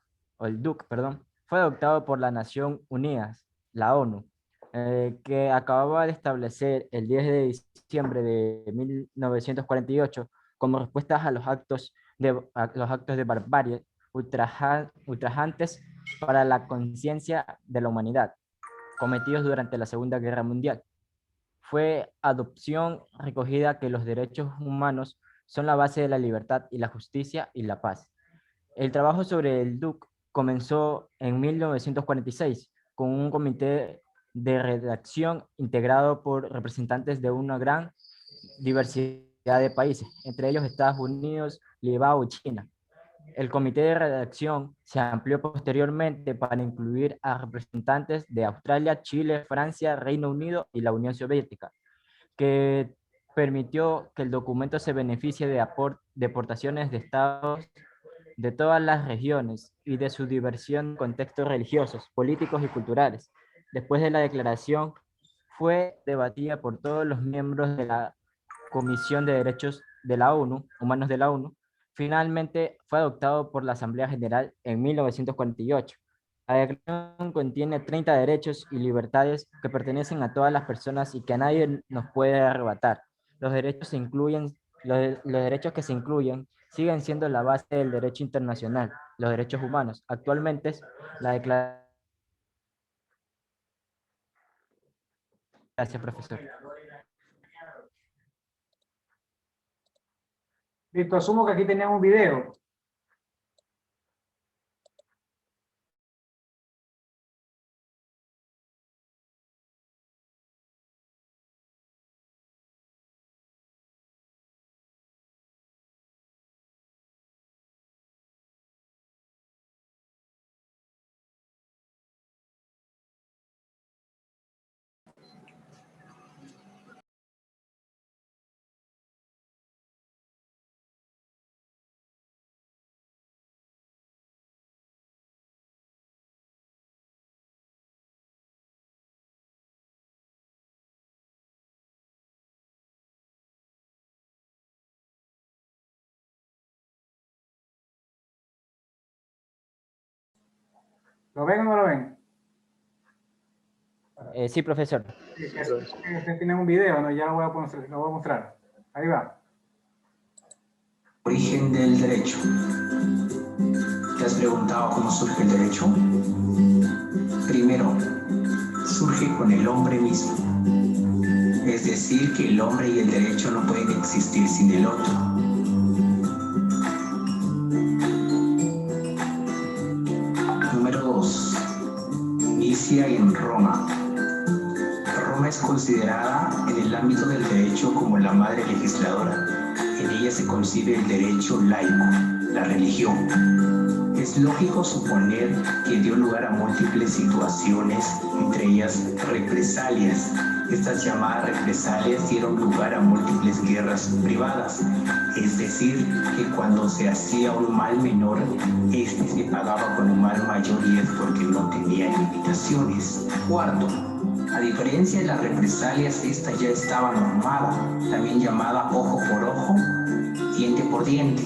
fue adoptado por las Naciones Unidas, la ONU, que acababa de establecer el 10 de diciembre de 1948 como respuesta a los actos de barbarie ultrajantes para la conciencia de la humanidad, cometidos durante la Segunda Guerra Mundial. Fue adopción recogida que los derechos humanos son la base de la libertad y la justicia y la paz. El trabajo sobre el DUC comenzó en 1946 con un comité de redacción integrado por representantes de una gran diversidad de países, entre ellos Estados Unidos, Líbano y China. El comité de redacción se amplió posteriormente para incluir a representantes de Australia, Chile, Francia, Reino Unido y la Unión Soviética, que permitió que el documento se beneficie de aportaciones de estados de todas las regiones y de su diversión en contextos religiosos, políticos y culturales. Después de la declaración, fue debatida por todos los miembros de la Comisión de Derechos de la ONU, Humanos de la ONU. Finalmente fue adoptado por la Asamblea General en 1948. La declaración contiene 30 derechos y libertades que pertenecen a todas las personas y que a nadie nos puede arrebatar. Los derechos que se incluyen siguen siendo la base del derecho internacional, los derechos humanos. Actualmente, la declaración... Gracias, profesor. Listo, asumo que aquí teníamos un video. ¿Lo ven o no lo ven? Sí, profesor. Ustedes tienen un video, ¿no? Ya lo voy a mostrar. Ahí va. Origen del derecho. ¿Te has preguntado cómo surge el derecho? Primero, surge con el hombre mismo. Es decir, que el hombre y el derecho no pueden existir sin el otro. Número 2. Inicia en Roma. Roma es considerada en el ámbito del derecho como la madre legisladora. En ella se concibe el derecho laico, la religión. Es lógico suponer que dio lugar a múltiples situaciones, entre ellas represalias. Estas llamadas represalias dieron lugar a múltiples guerras privadas, es decir, que cuando se hacía un mal menor, este se pagaba con un mal mayor y es porque no tenía limitaciones. Cuarto, a diferencia de las represalias, esta ya estaba normada, también llamada ojo por ojo, diente por diente.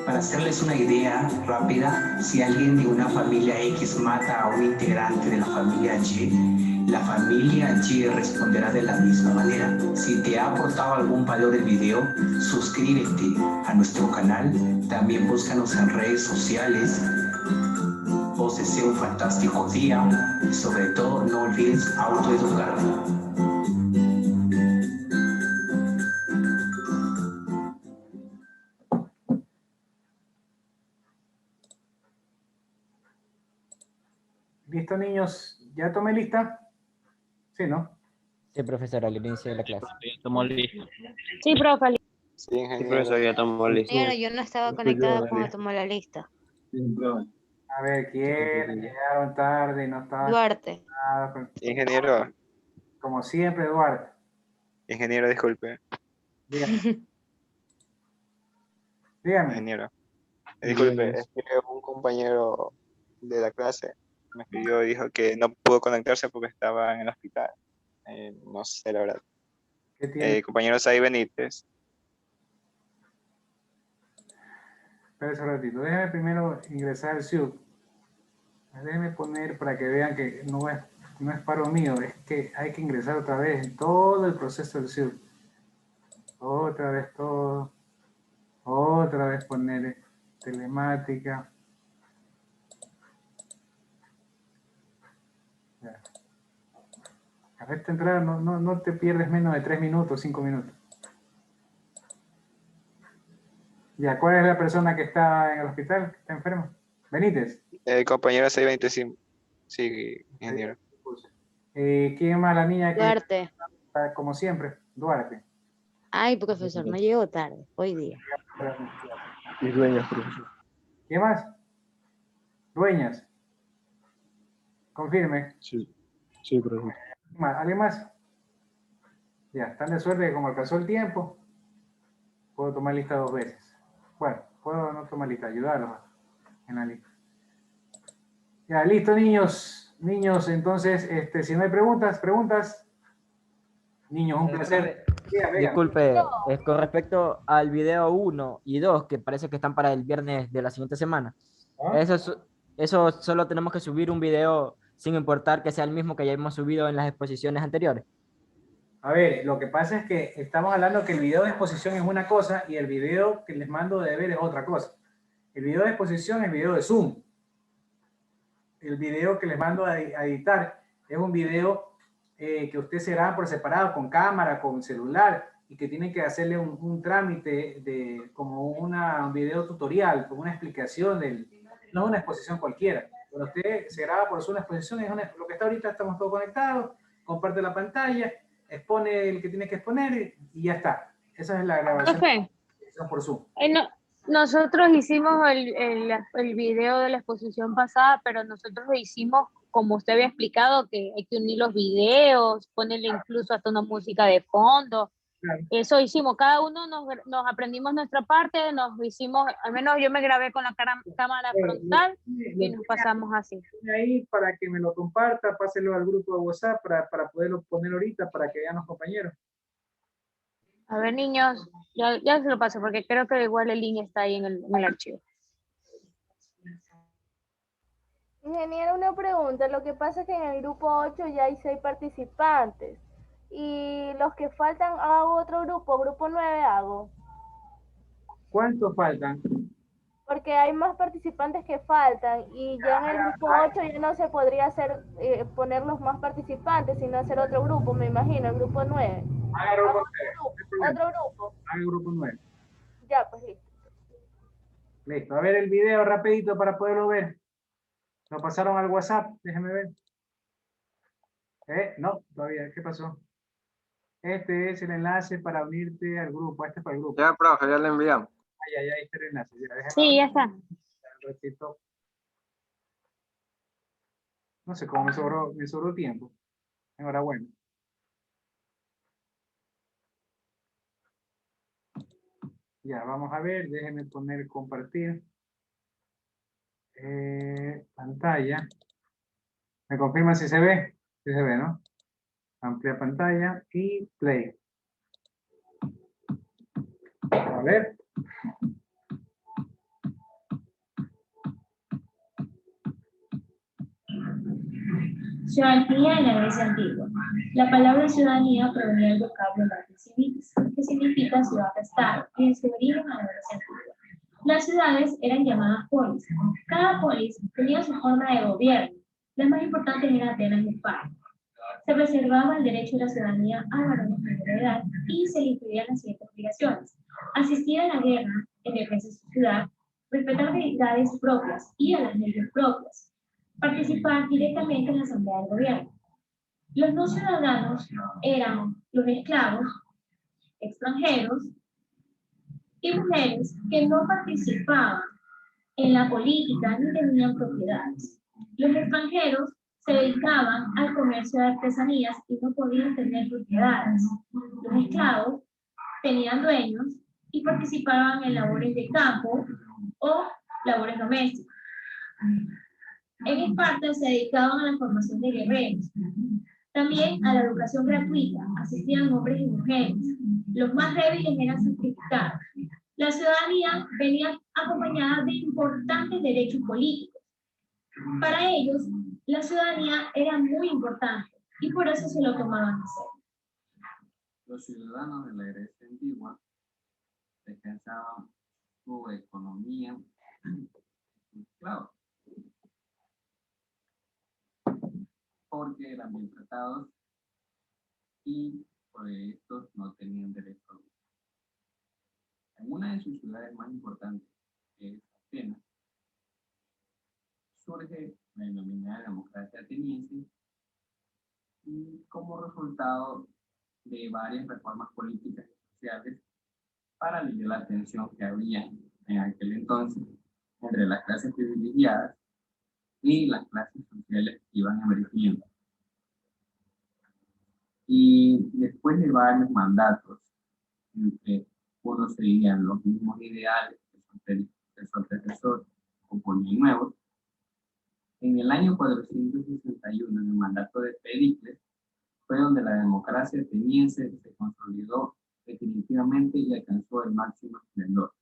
Para hacerles una idea rápida, si alguien de una familia X mata a un integrante de la familia Y, la familia Y responderá de la misma manera. Si te ha aportado algún valor el video, suscríbete a nuestro canal. También búscanos en redes sociales. Os deseo un fantástico día y sobre todo no olvides autoeducarte. ¿Listo, niños? ¿Ya tomé lista? Sí, ¿no? Sí, profesor, al inicio de la clase. Ya tomó listo. Sí, profe. Sí, ingeniero, ya tomó listo. Ingeniero, yo no estaba conectada cuando tomó la lista. A ver, ¿quién? Llegaron tarde y no estaba... Duarte. Ingeniero. Como siempre, Duarte. Ingeniero, disculpe. Dígame. Dígame. Ingeniero. Disculpe, es que un compañero de la clase me escribió y dijo que no pudo conectarse porque estaba en el hospital. No sé, la verdad. ¿Qué tiene? Compañero Sai Benítez. Espera un ratito. Déjeme primero ingresar al SIUC. Déjeme poner para que vean que no es paro mío, es que hay que ingresar otra vez en todo el proceso del SIUC. Otra vez todo. Otra vez poner telemática. Ya. A esta entrada no te pierdes menos de 3 minutos, 5 minutos. Ya, ¿cuál es la persona que está en el hospital, que está enferma? Benítez. Compañero Sai Benítez, sí. Sí, ingeniero. ¿Quién más? La niña que... Duarte. Como siempre, Duarte. Ay, profesor, no llegó tarde, hoy día. Y Dueñas, profesor. ¿Qué más? Dueñas. Confirme. Sí, profesor. ¿Alguien más? Ya, están de suerte que como alcanzó el tiempo, puedo tomar lista 2 veces. Bueno, puedo no tomar lista, ayudarlos en la lista. Ya, listo, niños. Niños, entonces, si no hay preguntas. Niños, un placer. Disculpe, con respecto al video 1 y 2, que parece que están para el viernes de la siguiente semana, eso solo tenemos que subir un video sin importar que sea el mismo que ya hemos subido en las exposiciones anteriores. A ver, lo que pasa es que estamos hablando que el video de exposición es una cosa y el video que les mando de ver es otra cosa. El video de exposición es el video de Zoom. El video que les mando a editar es un video que ustedes se graban por separado, con cámara, con celular, y que tienen que hacerle un trámite como un video tutorial, con una explicación no es una exposición cualquiera. Cuando usted se graba por una exposición, lo que está ahorita, estamos todos conectados, comparte la pantalla, expone el que tiene que exponer y ya está. Esa es la grabación. Profe, por Zoom. nosotros hicimos el video de la exposición pasada, pero nosotros lo hicimos como usted había explicado, que hay que unir los videos, ponerle incluso hasta una música de fondo. Claro. Eso hicimos, cada uno nos aprendimos nuestra parte, nos hicimos, al menos yo me grabé con la cámara frontal y nos pasamos así. Ahí para que me lo comparta, páselo al grupo de WhatsApp para poderlo poner ahorita para que vean los compañeros. A ver, niños, ya se lo paso porque creo que igual el link está ahí en el archivo. Ingeniero, una pregunta. Lo que pasa es que en el grupo 8 ya hay 6 participantes. Y los que faltan, hago otro grupo 9 hago. ¿Cuántos faltan? Porque hay más participantes que faltan y ya en el grupo 8 ya no se podría hacer poner los más participantes, sino hacer otro grupo, me imagino, el grupo 9. Otro grupo. El grupo 9. Ya, pues listo. Listo. A ver el video rapidito para poderlo ver. ¿Lo pasaron al WhatsApp? Déjeme ver. No, todavía. ¿Qué pasó? Este es el enlace para unirte al grupo. Este es para el grupo. Ya, profe, ya le enviamos. Ay, ahí está el enlace. Ya, déjame Sí, ya está. un ratito. No sé cómo me sobró tiempo. Enhorabuena. Ya, vamos a ver. Déjenme poner compartir. Pantalla. ¿Me confirma si se ve? Sí se ve, ¿no? Amplia pantalla y play. A ver. Ciudadanía en la Grecia antigua. La palabra ciudadanía provenía del vocablo latín civitas, que significa ciudad-estado, y en su origen a la Grecia antigua. Las ciudades eran llamadas polis. Cada polis tenía su forma de gobierno. Las más importantes eran Atenas y Esparta. Se preservaba el derecho de la ciudadanía a varones menores de edad y se le incluían las siguientes obligaciones: asistir a la guerra en defensa de su ciudad, respetar deidades propias y a las leyes propias, participar directamente en la asamblea del gobierno. Los no ciudadanos eran los esclavos, extranjeros y mujeres que no participaban en la política ni tenían propiedades. Los extranjeros se dedicaban al comercio de artesanías y no podían tener propiedades. Los esclavos tenían dueños y participaban en labores de campo o labores domésticas. En Esparta se dedicaban a la formación de guerreros. También a la educación gratuita asistían hombres y mujeres. Los más débiles eran sacrificados. La ciudadanía venía acompañada de importantes derechos políticos. Para ellos, la ciudadanía era muy importante y por eso se lo tomaban en serio. Los ciudadanos de la Grecia antigua descansaban su economía esclavos, porque eran bien tratados y por estos no tenían derecho a voto. En una de sus ciudades más importantes, que es Atenas, surge la denominada democracia ateniense y como resultado de varias reformas políticas y sociales para aliviar la tensión que había en aquel entonces entre las clases privilegiadas y las clases sociales que iban emergiendo. Y después de varios mandatos en que uno seguían los mismos ideales que su antecesor componían nuevos, en el año 461, en el mandato de Pericles, fue donde la democracia ateniense se consolidó definitivamente y alcanzó el máximo esplendor.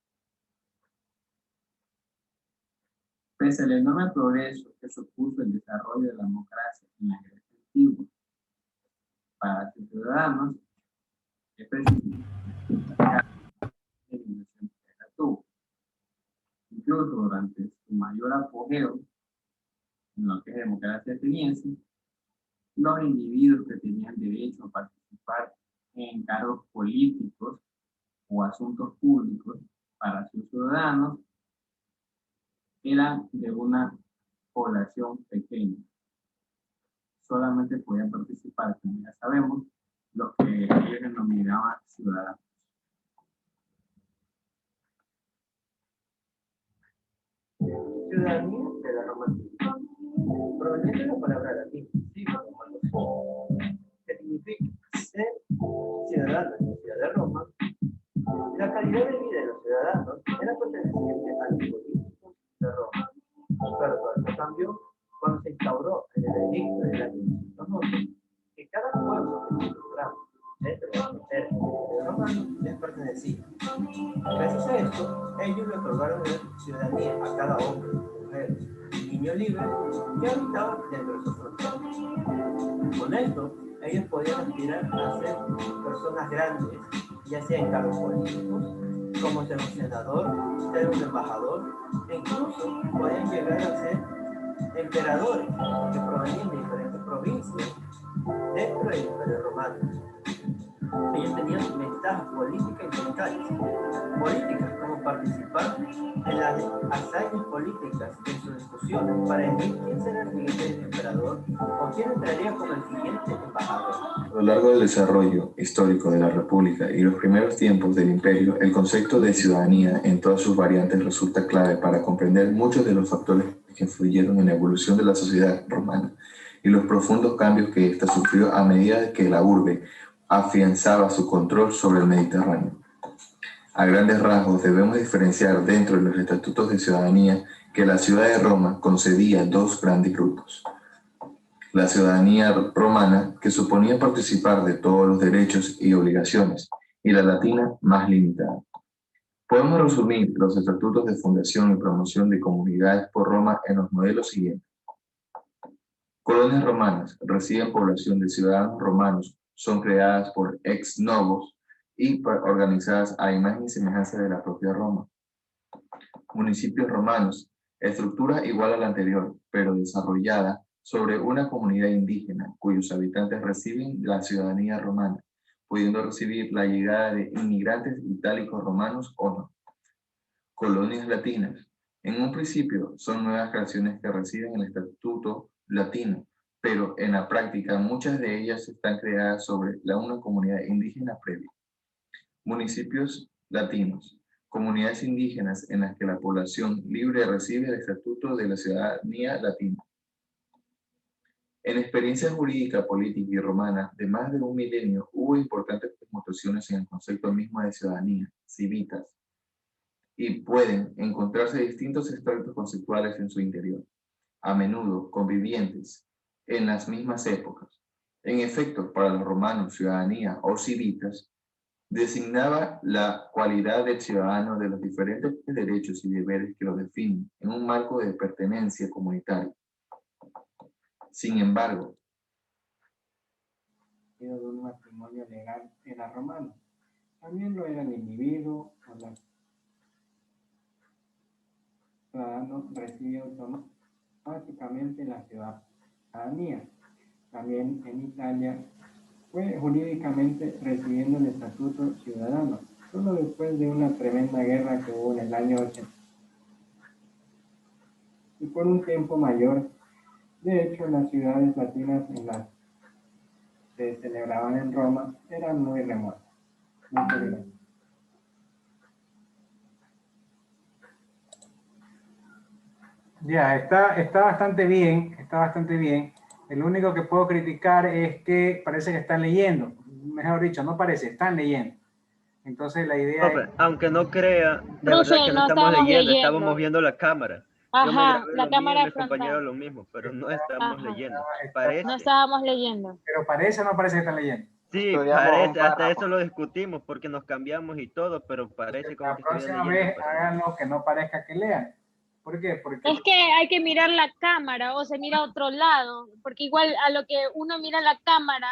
Pese al enorme progreso que supuso el desarrollo de la democracia en la Grecia antigua, para sus ciudadanos, es preciso la eliminación que la tuvo. Incluso durante su mayor apogeo, en lo que es democracia ateniense, los individuos que tenían derecho a participar en cargos políticos o asuntos públicos para sus ciudadanos eran de una población pequeña. Solamente podían participar, como ya sabemos, los que ellos denominaban ciudadanos. Ciudadanía de la Roma antigua. Proveniente de la palabra latín, que significa ser ciudadano en la ciudad de Roma, la calidad de vida de los ciudadanos era perteneciente al político de Roma. Pero todo esto cambió cuando se instauró en el edicto del año 212 que cada pueblo que se encontraba dentro de los territorios romanos les pertenecía. Gracias a esto, ellos le otorgaron ciudadanía a cada hombre, mujer y niño libre que habitaban dentro de sus fronteras. Con esto, ellos podían aspirar a ser personas grandes, ya sea en cargos políticos, como ser un senador, ser un embajador, e incluso podían llegar a ser emperadores que provenían de diferentes provincias dentro del Imperio Romano. Ellos tenían ventajas políticas y militares. Políticas como participar en las hazañas políticas, en sus discusiones para elegir quién será el siguiente emperador o quién entraría como el siguiente embajador. A lo largo del desarrollo histórico de la República y los primeros tiempos del Imperio, el concepto de ciudadanía en todas sus variantes resulta clave para comprender muchos de los factores que influyeron en la evolución de la sociedad romana y los profundos cambios que ésta sufrió a medida que la urbe afianzaba su control sobre el Mediterráneo. A grandes rasgos debemos diferenciar dentro de los estatutos de ciudadanía que la ciudad de Roma concedía dos grandes grupos. La ciudadanía romana, que suponía participar de todos los derechos y obligaciones, y la latina, más limitada. Podemos resumir los estatutos de fundación y promoción de comunidades por Roma en los modelos siguientes. Colonias romanas reciben población de ciudadanos romanos, son creadas por ex novos y organizadas a imagen y semejanza de la propia Roma. Municipios romanos, estructura igual a la anterior, pero desarrollada sobre una comunidad indígena cuyos habitantes reciben la ciudadanía romana, pudiendo recibir la llegada de inmigrantes itálicos romanos o no. Colonias latinas. En un principio son nuevas creaciones que reciben el estatuto latino, pero en la práctica muchas de ellas están creadas sobre una comunidad indígena previa. Municipios latinos. Comunidades indígenas en las que la población libre recibe el estatuto de la ciudadanía latina. En experiencia jurídica, política y romana de más de un milenio hubo importantes mutaciones en el concepto mismo de ciudadanía, civitas, y pueden encontrarse distintos extractos conceptuales en su interior, a menudo convivientes en las mismas épocas. En efecto, para los romanos, ciudadanía o civitas designaba la cualidad del ciudadano de los diferentes derechos y deberes que lo definen en un marco de pertenencia comunitaria. Sin embargo, de un matrimonio legal era romano. También lo era el individuo o la ciudadano recibe automáticamente la ciudadanía. También en Italia fue jurídicamente recibiendo el estatuto ciudadano, solo después de una tremenda guerra que hubo en el año 80. Y por un tiempo mayor. De hecho, las ciudades latinas en las que se celebraban en Roma eran muy remotas. Muchas gracias. Ya, está bastante bien, está bastante bien. El único que puedo criticar es que parece que están leyendo. Mejor dicho, no parece, están leyendo. Entonces la idea es... Aunque no crea, de Profe, verdad que no no estamos estábamos leyendo, leyendo. estábamos viendo la cámara. Yo me Ajá, grabé la lo mío y cámara mis compañeros frontal. lo mismo, pero no estamos Ajá. leyendo. Parece. No estábamos leyendo. Pero parece o no parece que están leyendo. Sí, Estudiamos un parece, hasta párrafo. eso lo discutimos porque nos cambiamos y todo, pero parece como La que estuviera próxima leyendo. vez háganlo que no parezca que lean. ¿Por qué? Porque Es que hay que mirar la cámara o se mira a otro lado, porque igual a lo que uno mira la cámara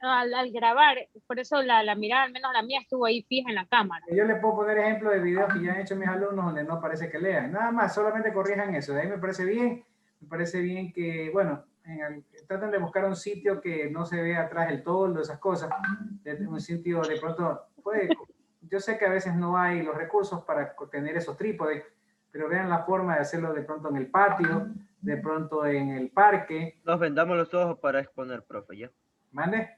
al grabar, por eso la mirada, al menos la mía, estuvo ahí fija en la cámara. yo le puedo poner ejemplos de videos que ya han hecho mis alumnos donde no parece que lean. Nada más, solamente corrijan eso. De ahí me parece bien. Me parece bien que, bueno, traten de buscar un sitio que no se vea atrás el toldo, esas cosas. Un sitio de pronto, yo sé que a veces no hay los recursos para tener esos trípodes, pero vean la forma de hacerlo de pronto en el patio, de pronto en el parque. Nos vendamos los ojos para exponer, profe, ya. ¿Mande?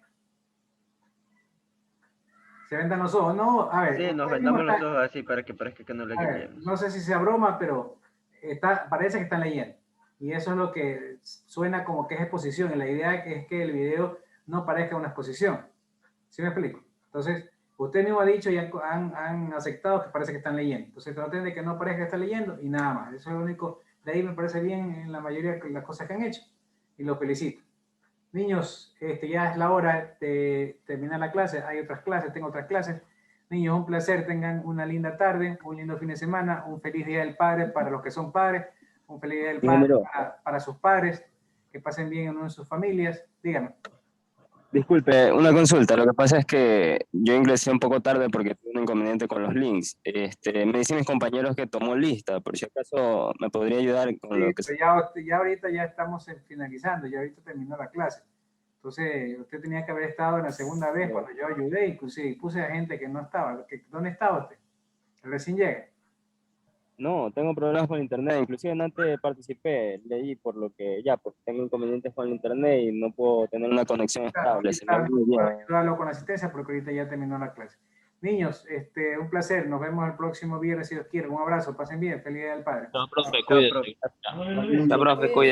¿Se vendan los ojos? No, a ver. Sí, nos vendamos los ojos así para que parezca que no le leemos. No sé si sea broma, pero parece que están leyendo. Y eso es lo que suena como que es exposición. Y la idea es que el video no parezca una exposición. ¿Sí me explico? Entonces, usted mismo ha dicho y han aceptado que parece que están leyendo. Entonces, traten de que no parezca que están leyendo y nada más. Eso es lo único. De ahí me parece bien en la mayoría de las cosas que han hecho. Y los felicito. Niños, ya es la hora de terminar la clase. Hay otras clases, tengo otras clases. Niños, un placer. Tengan una linda tarde, un lindo fin de semana, un feliz Día del Padre para los que son padres, un feliz Día del Padre para sus padres. Que pasen bien en sus familias. Díganme. Disculpe, una consulta. Lo que pasa es que yo ingresé un poco tarde porque tuve un inconveniente con los links. Me dicen mis compañeros que tomó lista. Por si acaso me podría ayudar con lo que... Ya ahorita ya estamos finalizando. Ya ahorita terminó la clase. Entonces, usted tenía que haber estado en la segunda vez cuando yo ayudé. Inclusive puse a gente que no estaba. ¿Dónde estaba usted? Recién llega. No, tengo problemas con internet, inclusive antes participé, leí por lo que ya, pues tengo inconvenientes con el internet y no puedo tener una conexión estable. Se me Ahorita olvida. puedo ayudarlo con asistencia porque ahorita ya terminó la clase. Niños, un placer. Nos vemos el próximo viernes si Dios quiere. Un abrazo, pasen bien. Feliz Día del Padre. Chao, profe, cuídese. Chao, profe, cuídese.